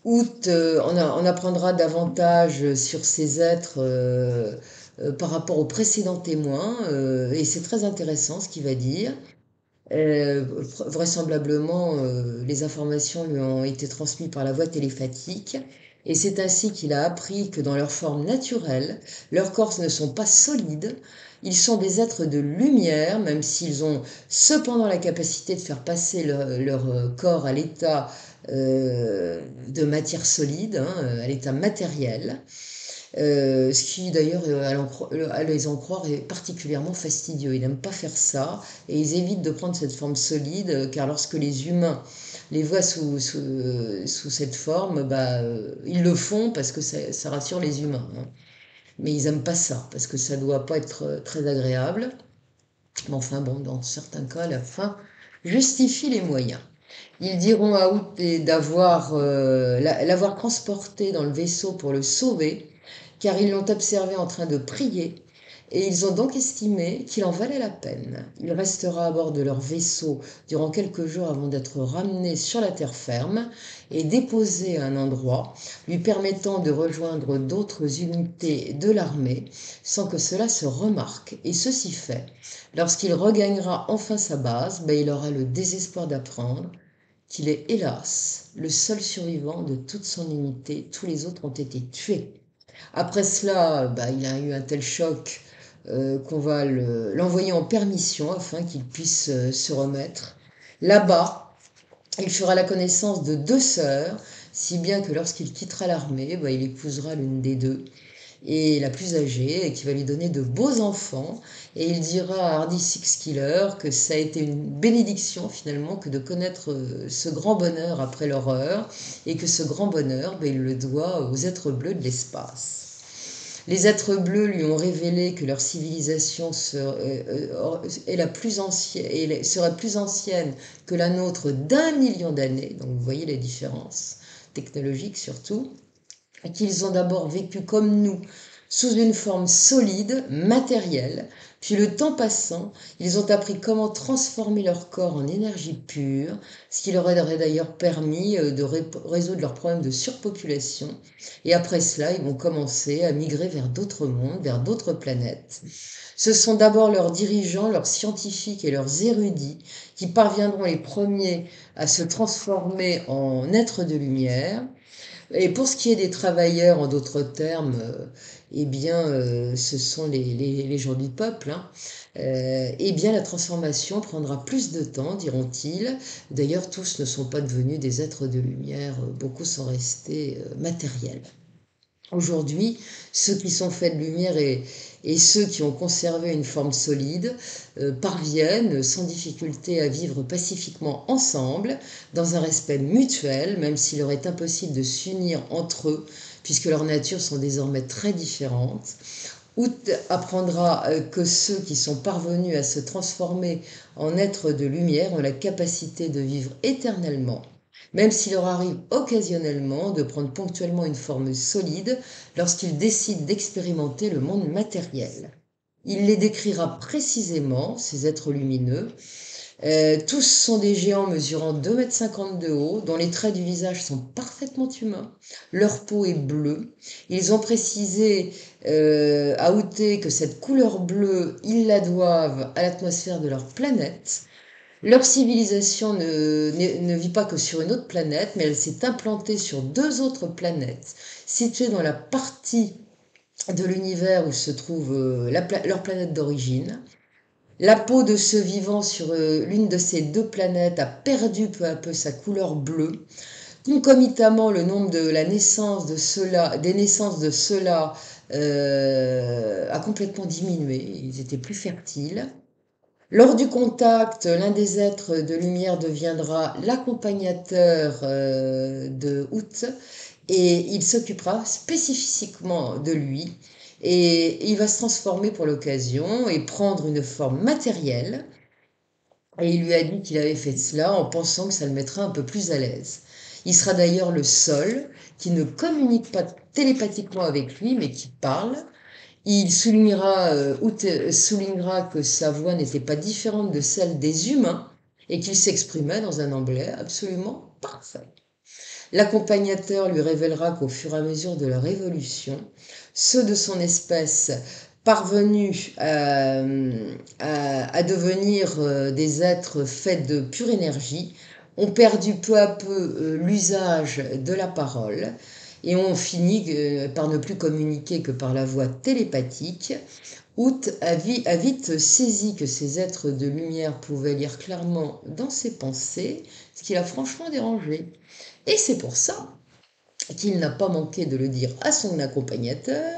On apprendra davantage sur ces êtres par rapport aux précédents témoins et c'est très intéressant ce qu'il va dire. Vraisemblablement, les informations lui ont été transmises par la voie télépathique, et c'est ainsi qu'il a appris que dans leur forme naturelle, leurs corps ne sont pas solides, ils sont des êtres de lumière, même s'ils ont cependant la capacité de faire passer leur corps à l'état de matière solide, hein, à l'état matériel. Ce qui d'ailleurs, à les en croire, est particulièrement fastidieux. Ils n'aiment pas faire ça et ils évitent de prendre cette forme solide, car lorsque les humains les voient sous cette forme, ils le font parce que ça rassure les humains, hein. Mais ils n'aiment pas ça parce que ça ne doit pas être très agréable. Mais enfin bon, dans certains cas, la fin justifie les moyens. Ils diront à Outé l'avoir transporté dans le vaisseau pour le sauver, car ils l'ont observé en train de prier, et ils ont donc estimé qu'il en valait la peine. Il restera à bord de leur vaisseau durant quelques jours avant d'être ramené sur la terre ferme et déposé à un endroit lui permettant de rejoindre d'autres unités de l'armée sans que cela se remarque. Et ceci fait, lorsqu'il regagnera enfin sa base, il aura le désespoir d'apprendre qu'il est hélas le seul survivant de toute son unité. Tous les autres ont été tués. Après cela, il a eu un tel choc qu'on va l'envoyer en permission afin qu'il puisse se remettre. Là-bas, il fera la connaissance de deux sœurs, si bien que lorsqu'il quittera l'armée, il épousera l'une des deux, et la plus âgée, et qui va lui donner de beaux enfants. Et il dira à Hardy Six Killer que ça a été une bénédiction finalement que de connaître ce grand bonheur après l'horreur, et que ce grand bonheur, il le doit aux êtres bleus de l'espace. Les êtres bleus lui ont révélé que leur civilisation est la plus ancienne, serait plus ancienne que la nôtre d'1 million d'années. Donc vous voyez les différences technologiques surtout. Et qu'ils ont d'abord vécu comme nous, sous une forme solide, matérielle, puis le temps passant, ils ont appris comment transformer leur corps en énergie pure, ce qui leur aurait d'ailleurs permis de résoudre leurs problèmes de surpopulation. Et après cela, ils vont commencer à migrer vers d'autres mondes, vers d'autres planètes. Ce sont d'abord leurs dirigeants, leurs scientifiques et leurs érudits qui parviendront les premiers à se transformer en êtres de lumière. Et pour ce qui est des travailleurs, en d'autres termes, ce sont les gens du peuple, hein. La transformation prendra plus de temps, diront-ils. D'ailleurs, tous ne sont pas devenus des êtres de lumière, beaucoup sont restés matériels. Aujourd'hui, ceux qui sont faits de lumière et ceux qui ont conservé une forme solide parviennent sans difficulté à vivre pacifiquement ensemble, dans un respect mutuel, même s'il leur est impossible de s'unir entre eux, puisque leurs natures sont désormais très différentes. Out apprendra que ceux qui sont parvenus à se transformer en êtres de lumière ont la capacité de vivre éternellement, même s'il leur arrive occasionnellement de prendre ponctuellement une forme solide lorsqu'ils décident d'expérimenter le monde matériel. Il les décrira précisément, ces êtres lumineux. Tous sont des géants mesurant 2,50 m de haut, dont les traits du visage sont parfaitement humains. Leur peau est bleue. Ils ont précisé à Outé que cette couleur bleue, ils la doivent à l'atmosphère de leur planète. Leur civilisation ne vit pas que sur une autre planète, mais elle s'est implantée sur deux autres planètes, situées dans la partie de l'univers où se trouve leur planète d'origine. La peau de ceux vivant sur l'une de ces deux planètes a perdu peu à peu sa couleur bleue. Concomitamment, le nombre des naissances de ceux-là a complètement diminué. Ils étaient plus fertiles. Lors du contact, l'un des êtres de lumière deviendra l'accompagnateur de Hout, et il s'occupera spécifiquement de lui, et il va se transformer pour l'occasion et prendre une forme matérielle, et il lui a dit qu'il avait fait cela en pensant que ça le mettrait un peu plus à l'aise. Il sera d'ailleurs le seul qui ne communique pas télépathiquement avec lui, mais qui parle. Il soulignera que sa voix n'était pas différente de celle des humains et qu'il s'exprimait dans un anglais absolument parfait. L'accompagnateur lui révélera qu'au fur et à mesure de leur évolution, ceux de son espèce parvenus à devenir des êtres faits de pure énergie, ont perdu peu à peu l'usage de la parole et ont fini par ne plus communiquer que par la voie télépathique. Out a vite saisi que ces êtres de lumière pouvaient lire clairement dans ses pensées, ce qui l'a franchement dérangé. Et c'est pour ça qu'il n'a pas manqué de le dire à son accompagnateur,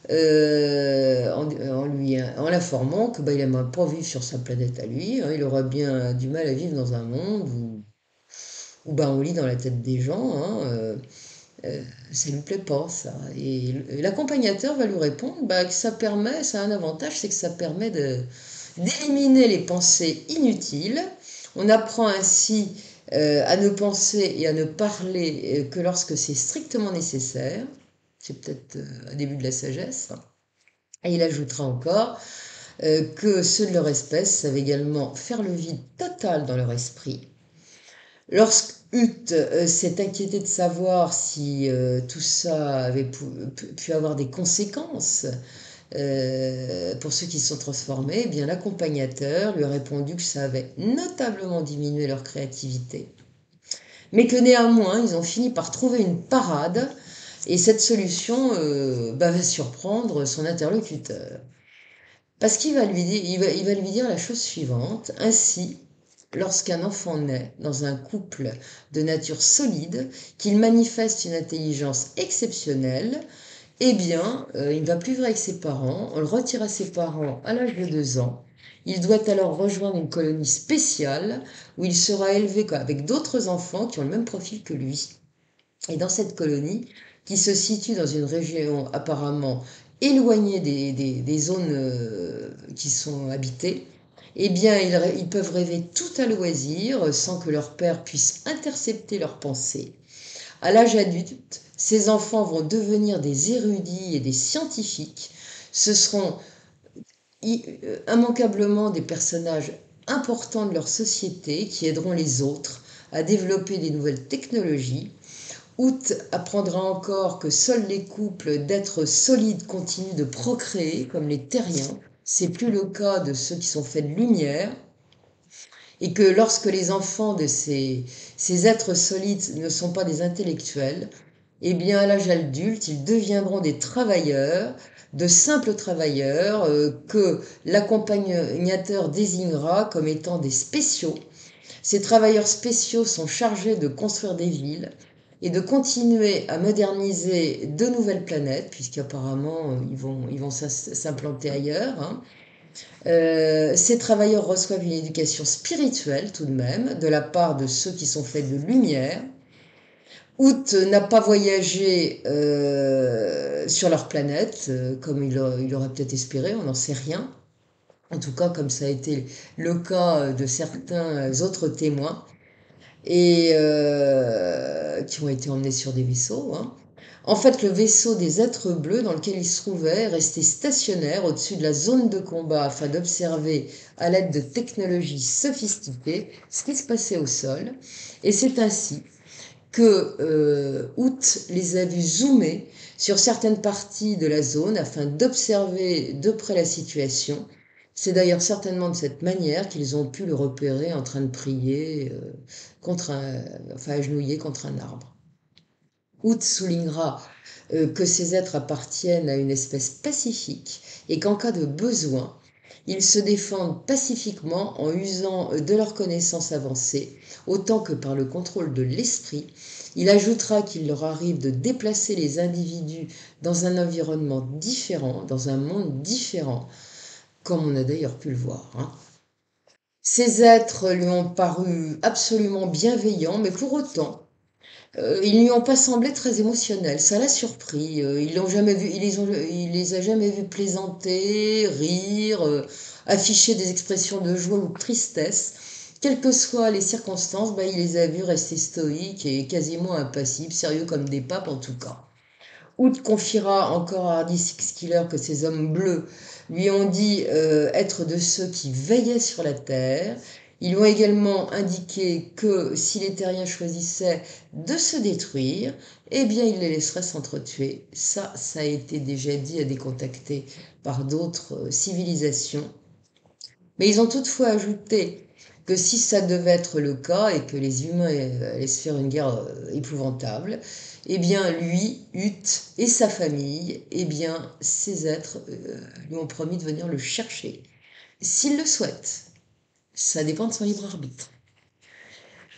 en l'informant que il n'aimerait pas vivre sur sa planète à lui, hein, il aurait bien du mal à vivre dans un monde où on lit dans la tête des gens, hein, ça lui plaît pas ça. Et l'accompagnateur va lui répondre que ça a un avantage, c'est que ça permet d'éliminer les pensées inutiles. On apprend ainsi à ne penser et à ne parler que lorsque c'est strictement nécessaire. C'est peut-être un début de la sagesse. Et il ajoutera encore que ceux de leur espèce savent également faire le vide total dans leur esprit. Lorsqu'Hut s'est inquiété de savoir si tout ça avait pu avoir des conséquences pour ceux qui se sont transformés, eh bien l'accompagnateur lui a répondu que ça avait notablement diminué leur créativité, mais que néanmoins ils ont fini par trouver une parade, et cette solution va surprendre son interlocuteur. Parce qu'il va lui dire, il va lui dire la chose suivante: ainsi, lorsqu'un enfant naît dans un couple de nature solide, qu'il manifeste une intelligence exceptionnelle, eh bien, il ne va plus vivre avec ses parents, on le retire à ses parents à l'âge de 2 ans. Il doit alors rejoindre une colonie spéciale où il sera élevé avec d'autres enfants qui ont le même profil que lui. Et dans cette colonie, qui se situe dans une région apparemment éloignée des zones qui sont habitées, eh bien, ils peuvent rêver tout à loisir sans que leur père puisse intercepter leurs pensées. À l'âge adulte, ces enfants vont devenir des érudits et des scientifiques. Ce seront immanquablement des personnages importants de leur société qui aideront les autres à développer des nouvelles technologies. Out apprendra encore que seuls les couples d'êtres solides continuent de procréer, comme les terriens. C'est plus le cas de ceux qui sont faits de lumière. Et que lorsque les enfants de ces êtres solides ne sont pas des intellectuels, eh bien à l'âge adulte, ils deviendront des travailleurs, de simples travailleurs que l'accompagnateur désignera comme étant des spéciaux. Ces travailleurs spéciaux sont chargés de construire des villes et de continuer à moderniser de nouvelles planètes, puisqu'apparemment ils vont s'implanter ailleurs, hein. Ces travailleurs reçoivent une éducation spirituelle tout de même, de la part de ceux qui sont faits de lumière. Out n'a pas voyagé sur leur planète, comme il aurait peut-être espéré, on n'en sait rien. En tout cas, comme ça a été le cas de certains autres témoins, et qui ont été emmenés sur des vaisseaux, hein. En fait, le vaisseau des êtres bleus dans lequel il se trouvait restait stationnaire au-dessus de la zone de combat afin d'observer à l'aide de technologies sophistiquées ce qui se passait au sol. Et c'est ainsi que Out les a vus zoomer sur certaines parties de la zone afin d'observer de près la situation. C'est d'ailleurs certainement de cette manière qu'ils ont pu le repérer en train de prier, agenouillé contre un arbre. Out soulignera que ces êtres appartiennent à une espèce pacifique et qu'en cas de besoin, ils se défendent pacifiquement en usant de leurs connaissances avancées, autant que par le contrôle de l'esprit. Il ajoutera qu'il leur arrive de déplacer les individus dans un environnement différent, dans un monde différent, comme on a d'ailleurs pu le voir, hein. Ces êtres lui ont paru absolument bienveillants, mais pour autant, ils lui ont pas semblé très émotionnels. Ça l'a surpris. Ils l'ont jamais vu, il les a jamais vus plaisanter, rire, afficher des expressions de joie ou de tristesse. Quelles que soient les circonstances, il les a vus rester stoïques et quasiment impassibles, sérieux comme des papes en tout cas. Hood confiera encore à Hardy Six Killer que ces hommes bleus lui ont dit être de ceux qui veillaient sur la terre. Ils lui ont également indiqué que si les terriens choisissaient de se détruire, eh bien ils les laisseraient s'entretuer. Ça a été déjà dit à décontacter par d'autres civilisations. Mais ils ont toutefois ajouté que si ça devait être le cas et que les humains allaient se faire une guerre épouvantable, eh bien lui, Huth et sa famille, eh bien ces êtres lui ont promis de venir le chercher, s'il le souhaite. Ça dépend de son libre arbitre.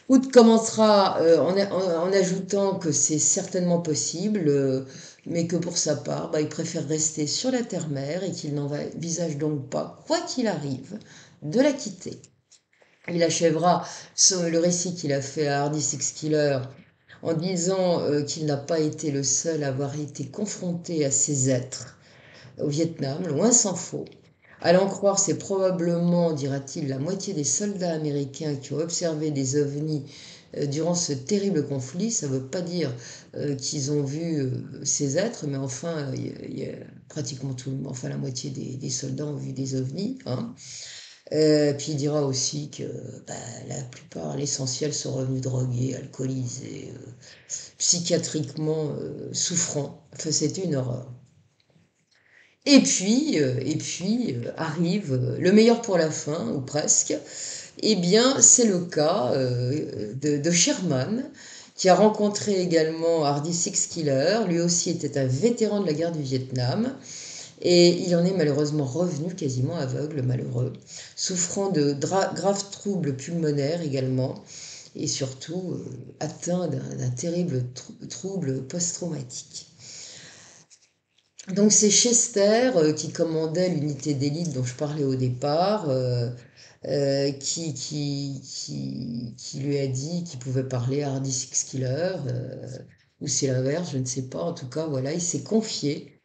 Huth commencera en ajoutant que c'est certainement possible, mais que pour sa part, il préfère rester sur la terre-mère et qu'il n'envisage donc pas, quoi qu'il arrive, de la quitter. Il achèvera le récit qu'il a fait à Hardy Six Killer en disant qu'il n'a pas été le seul à avoir été confronté à ces êtres au Vietnam, loin s'en faut. À l'en croire, c'est probablement, dira-t-il, la moitié des soldats américains qui ont observé des ovnis durant ce terrible conflit. Ça ne veut pas dire qu'ils ont vu ces êtres, mais enfin, pratiquement enfin la moitié des soldats ont vu des ovnis. Hein. Puis il dira aussi que la plupart, l'essentiel, sont revenus drogués, alcoolisés, psychiatriquement souffrants. Enfin, c'était une horreur. Arrive le meilleur pour la fin, ou presque. Eh bien, c'est le cas de Sherman, qui a rencontré également Hardy Six Killer. Lui aussi était un vétéran de la guerre du Vietnam. Et il en est malheureusement revenu quasiment aveugle, malheureux, souffrant de graves troubles pulmonaires également, et surtout atteint d'un terrible trouble post-traumatique. Donc c'est Chester qui commandait l'unité d'élite dont je parlais au départ, qui lui a dit qu'il pouvait parler à Hardy Six Killer, ou c'est l'inverse, je ne sais pas. En tout cas, voilà, il s'est confié.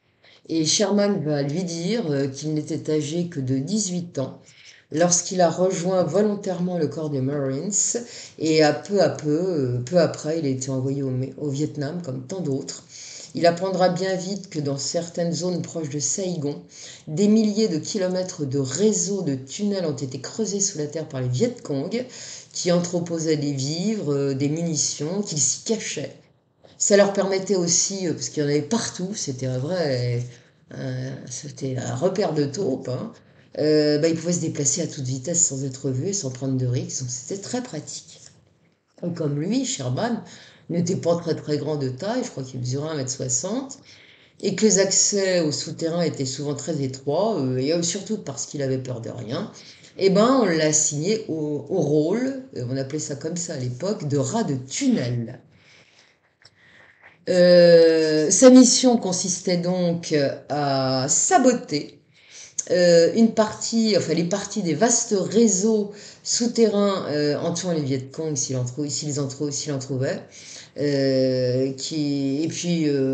Et Sherman va lui dire qu'il n'était âgé que de 18 ans lorsqu'il a rejoint volontairement le corps des Marines et peu après, il a été envoyé au Vietnam comme tant d'autres. Il apprendra bien vite que dans certaines zones proches de Saigon, des milliers de kilomètres de réseaux de tunnels ont été creusés sous la terre par les Viet Cong, qui entreposaient des vivres, des munitions, qu'ils s'y cachaient. Ça leur permettait aussi, parce qu'il y en avait partout, c'était un repère de taupes, hein, ils pouvaient se déplacer à toute vitesse sans être vus et sans prendre de risques, donc c'était très pratique. Et comme lui, Sherman n'était pas très très grand de taille, je crois qu'il mesurait 1,60 m, et que les accès au souterrain étaient souvent très étroits, et surtout parce qu'il avait peur de rien, on l'a assigné au rôle, on appelait ça comme ça à l'époque, de rat de tunnel. Sa mission consistait donc à saboter les parties des vastes réseaux souterrains en tuant les Viet Cong s'il en trouvait.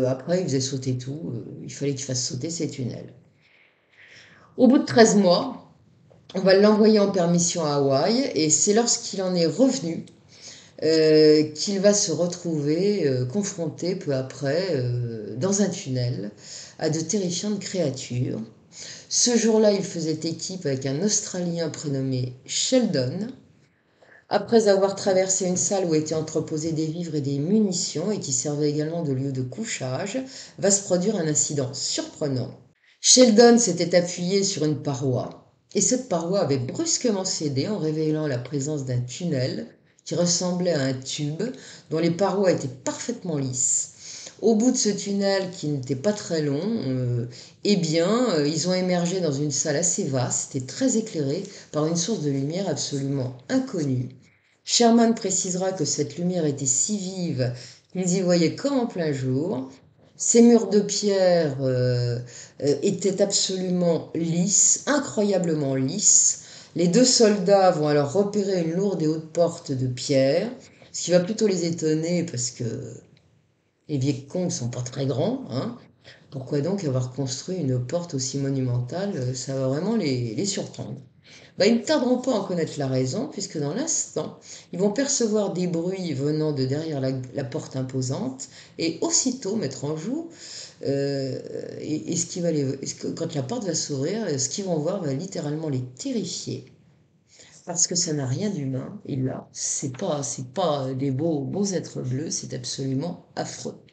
Après, il faisait sauter tout. Il fallait qu'il fasse sauter ces tunnels. Au bout de 13 mois, on va l'envoyer en permission à Hawaï et c'est lorsqu'il en est revenu qu'il va se retrouver confronté peu après dans un tunnel à de terrifiantes créatures. Ce jour-là, il faisait équipe avec un Australien prénommé Sheldon. Après avoir traversé une salle où étaient entreposés des vivres et des munitions et qui servait également de lieu de couchage, va se produire un incident surprenant. Sheldon s'était appuyé sur une paroi et cette paroi avait brusquement cédé en révélant la présence d'un tunnel qui ressemblait à un tube dont les parois étaient parfaitement lisses. Au bout de ce tunnel, qui n'était pas très long, ils ont émergé dans une salle assez vaste et très éclairée par une source de lumière absolument inconnue. Sherman précisera que cette lumière était si vive qu'ils y voyaient comme en plein jour. Ces murs de pierre étaient absolument lisses, incroyablement lisses. Les deux soldats vont alors repérer une lourde et haute porte de pierre, ce qui va plutôt les étonner parce que les Viet Cong ne sont pas très grands. Hein. Pourquoi donc avoir construit une porte aussi monumentale? Ça va vraiment les surprendre. Ils ne tarderont pas à en connaître la raison, puisque dans l'instant, ils vont percevoir des bruits venant de derrière la porte imposante et aussitôt mettre en joue. Quand la porte va s'ouvrir, ce qu'ils vont voir va littéralement les terrifier. parce que ça n'a rien d'humain. Et là, c'est pas des beaux êtres bleus, c'est absolument affreux.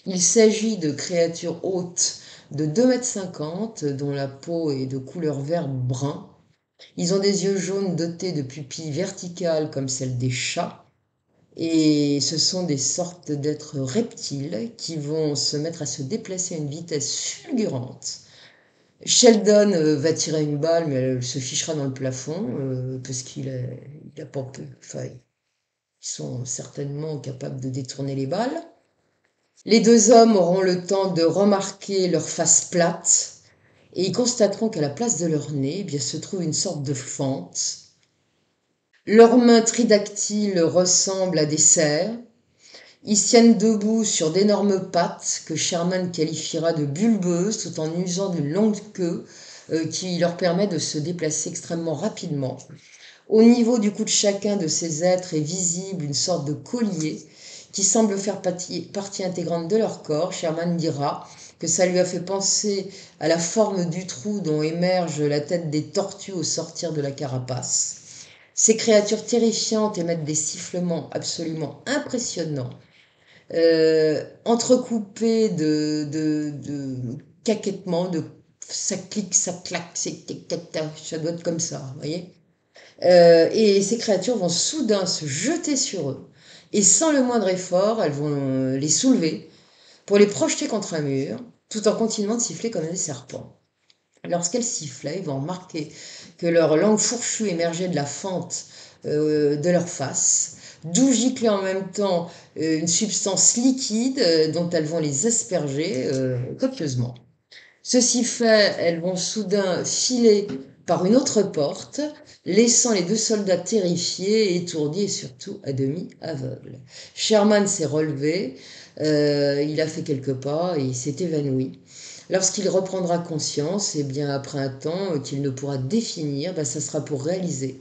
Il s'agit de créatures hautes de 2,50 m, dont la peau est de couleur vert brun. Ils ont des yeux jaunes dotés de pupilles verticales comme celles des chats. Et ce sont des sortes d'êtres reptiles qui vont se mettre à se déplacer à une vitesse fulgurante. Sheldon va tirer une balle, mais elle se fichera dans le plafond, parce il a pas peur. Enfin, ils sont certainement capables de détourner les balles. Les deux hommes auront le temps de remarquer leur face plate, et ils constateront qu'à la place de leur nez, eh bien, se trouve une sorte de fente. Leurs mains tridactyles ressemblent à des cerfs. Ils tiennent debout sur d'énormes pattes que Sherman qualifiera de bulbeuses tout en usant d'une longue queue qui leur permet de se déplacer extrêmement rapidement. Au niveau du cou de chacun de ces êtres est visible une sorte de collier qui semble faire partie intégrante de leur corps. Sherman dira que ça lui a fait penser à la forme du trou dont émerge la tête des tortues au sortir de la carapace. Ces créatures terrifiantes émettent des sifflements absolument impressionnants, entrecoupés de caquettements, ça clique, ça claque, ça doit être comme ça, vous voyez. Et ces créatures vont soudain se jeter sur eux, et sans le moindre effort, elles vont les soulever pour les projeter contre un mur, tout en continuant de siffler comme des serpents. Lorsqu'elles sifflaient, ils vont remarquer que leur langue fourchue émergeait de la fente de leur face, d'où giclait en même temps une substance liquide dont elles vont les asperger copieusement. Ceci fait, elles vont soudain filer par une autre porte, laissant les deux soldats terrifiés, étourdis et surtout à demi aveugles. Sherman s'est relevé, il a fait quelques pas et il s'est évanoui. Lorsqu'il reprendra conscience, et bien après un temps qu'il ne pourra définir, ça sera pour réaliser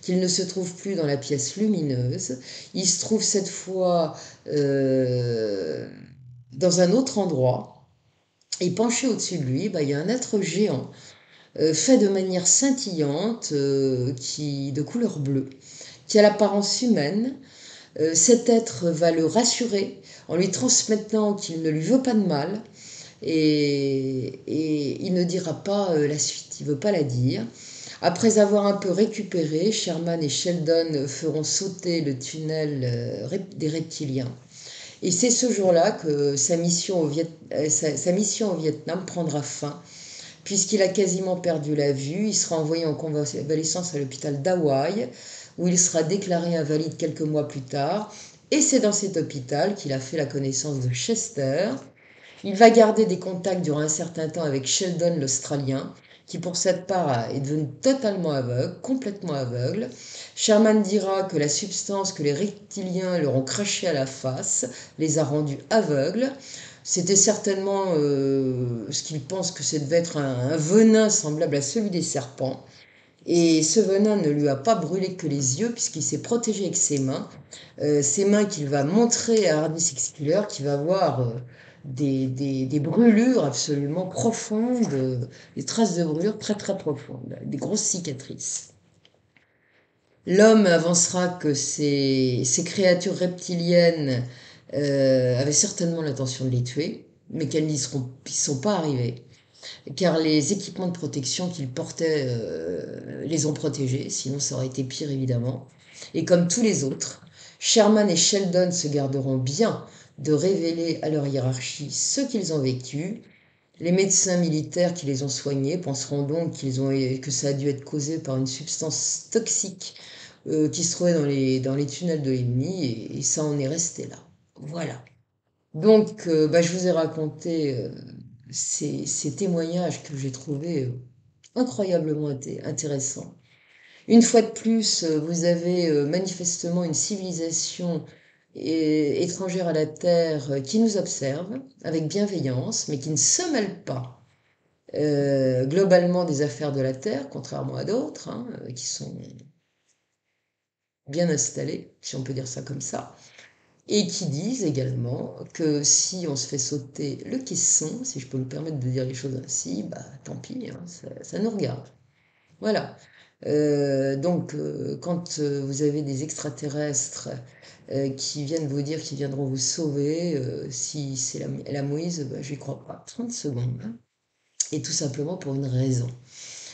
qu'il ne se trouve plus dans la pièce lumineuse. Il se trouve cette fois dans un autre endroit. Et penché au-dessus de lui, il y a un être géant, fait de manière scintillante, de couleur bleue, qui a l'apparence humaine. Cet être va le rassurer en lui transmettant qu'il ne lui veut pas de mal, et il ne dira pas la suite, il ne veut pas la dire. Après avoir un peu récupéré, Sherman et Sheldon feront sauter le tunnel des reptiliens. Et c'est ce jour-là que sa mission au Vietnam prendra fin, puisqu'il a quasiment perdu la vue. Il sera envoyé en convalescence à l'hôpital d'Hawaï, où il sera déclaré invalide quelques mois plus tard. Et c'est dans cet hôpital qu'il a fait la connaissance de Chester. Il va garder des contacts durant un certain temps avec Sheldon l'Australien, qui pour cette part est devenu totalement aveugle, complètement aveugle. Sherman dira que la substance que les reptiliens leur ont crachée à la face les a rendus aveugles. C'était certainement ce qu'il pense que ça devait être un venin semblable à celui des serpents. Et ce venin ne lui a pas brûlé que les yeux, puisqu'il s'est protégé avec ses mains qu'il va montrer à Hardy Sixkiller, qui va voir des brûlures absolument profondes, des traces de brûlures très très profondes, des grosses cicatrices. L'homme avancera que ces créatures reptiliennes avaient certainement l'intention de les tuer, mais qu'elles n'y sont pas arrivées, car les équipements de protection qu'ils portaient les ont protégés, sinon ça aurait été pire évidemment. Et comme tous les autres, Sherman et Sheldon se garderont bien de révéler à leur hiérarchie ce qu'ils ont vécu. Les médecins militaires qui les ont soignés penseront donc que ça a dû être causé par une substance toxique qui se trouvait dans les tunnels de l'ennemi, et ça en est resté là. Voilà. Donc, je vous ai raconté ces témoignages que j'ai trouvés incroyablement intéressants. Une fois de plus, vous avez manifestement une civilisation étrangère à la Terre qui nous observe avec bienveillance, mais qui ne se mêle pas globalement des affaires de la Terre, contrairement à d'autres, qui sont bien installés, si on peut dire ça comme ça, et qui disent également que si on se fait sauter le caisson, si je peux me permettre de dire les choses ainsi, tant pis, ça nous regarde. Voilà. Quand vous avez des extraterrestres qui viennent vous dire qu'ils viendront vous sauver, si c'est la Moïse, bah, j'y crois pas. 30 secondes, hein. Et tout simplement pour une raison.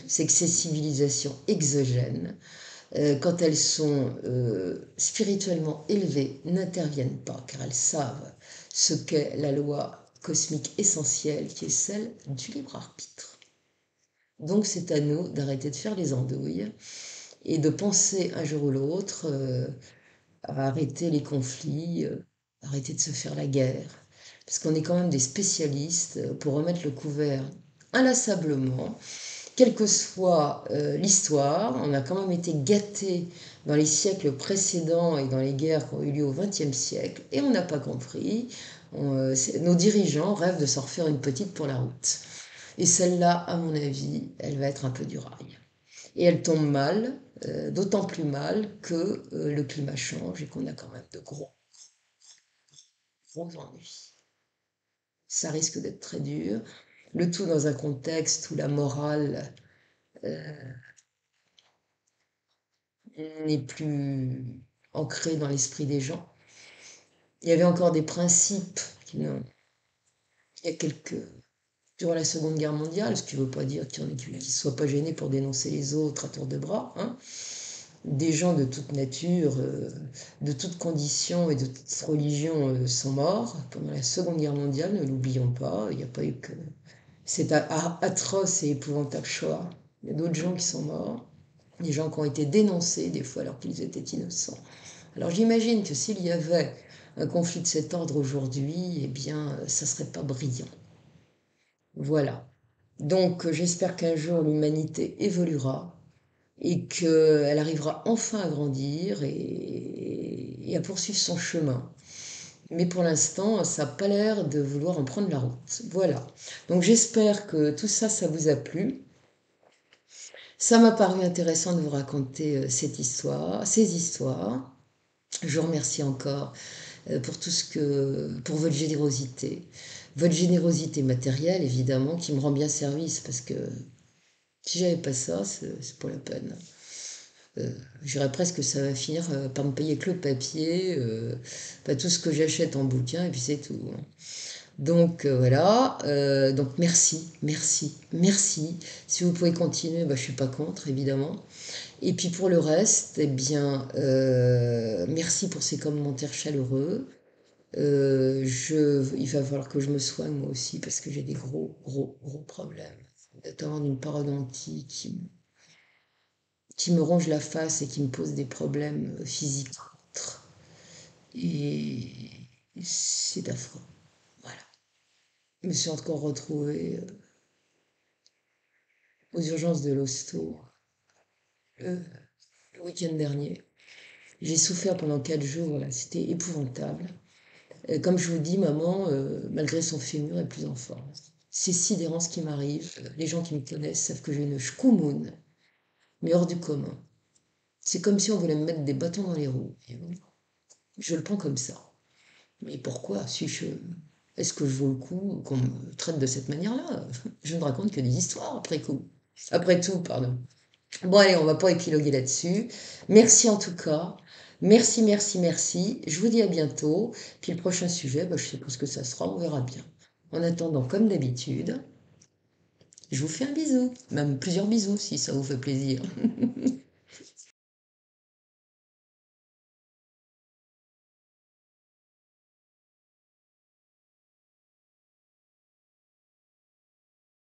C'est que ces civilisations exogènes, quand elles sont spirituellement élevées, n'interviennent pas, car elles savent ce qu'est la loi cosmique essentielle, qui est celle du libre arbitre. Donc c'est à nous d'arrêter de faire les andouilles et de penser un jour ou l'autre à arrêter les conflits, arrêter de se faire la guerre. Parce qu'on est quand même des spécialistes pour remettre le couvert inlassablement, quelle que soit l'histoire. On a quand même été gâtés dans les siècles précédents et dans les guerres qui ont eu lieu au XXe siècle, et on n'a pas compris. Nos dirigeants rêvent de s'en refaire une petite pour la route. Et celle-là, à mon avis, elle va être un peu du rail. Et elle tombe mal, d'autant plus mal que le climat change et qu'on a quand même de gros ennuis. Ça risque d'être très dur. Le tout dans un contexte où la morale n'est plus ancrée dans l'esprit des gens. Il y avait encore des principes il y a quelques durant la Seconde Guerre mondiale, ce qui ne veut pas dire qu'il ne soient pas gênés pour dénoncer les autres à tour de bras, hein. Des gens de toute nature, de toutes conditions et de toute religion sont morts pendant la Seconde Guerre mondiale, ne l'oublions pas. Il n'y a pas eu que cet atroce et épouvantable Shoah. Il y a d'autres gens qui sont morts, des gens qui ont été dénoncés des fois alors qu'ils étaient innocents. Alors j'imagine que s'il y avait un conflit de cet ordre aujourd'hui, eh bien, ça ne serait pas brillant. Voilà. Donc j'espère qu'un jour l'humanité évoluera et qu'elle arrivera enfin à grandir et à poursuivre son chemin. Mais pour l'instant, ça n'a pas l'air de vouloir en prendre la route. Voilà. Donc j'espère que tout ça, ça vous a plu. Ça m'a paru intéressant de vous raconter cette histoire, ces histoires. Je vous remercie encore pour votre générosité matérielle évidemment, qui me rend bien service parce que si j'avais pas ça, c'est pas la peine. Euh, je dirais presque que ça va finir par me payer que le papier, pas tout ce que j'achète en bouquin, et puis c'est tout, hein. Donc voilà, donc merci, merci, merci. Si vous pouvez continuer, bah, je suis pas contre, évidemment. Et puis pour le reste, eh bien, merci pour ces commentaires chaleureux. Il va falloir que je me soigne moi aussi parce que j'ai des gros problèmes, notamment d'une parodontie qui me ronge la face et qui me pose des problèmes physiques. Et c'est affreux. Voilà. Je me suis encore retrouvée aux urgences de l'hosto le, le week-end dernier. J'ai souffert pendant 4 jours, là, c'était épouvantable. Comme je vous dis, maman, malgré son fémur, est plus en forme. C'est sidérant ce qui m'arrive. Les gens qui me connaissent savent que j'ai une schkoumoune, mais hors du commun. C'est comme si on voulait me mettre des bâtons dans les roues. Je le prends comme ça. Mais pourquoi est-ce que je vaux le coup qu'on me traite de cette manière-là? Je ne raconte que des histoires après coup. Après tout, pardon. Bon, allez, on va pas épiloguer là-dessus. Merci en tout cas. Merci, merci, merci. Je vous dis à bientôt. Puis le prochain sujet, bah, je sais pas ce que ça sera, on verra bien. En attendant, comme d'habitude, je vous fais un bisou. Même plusieurs bisous si ça vous fait plaisir.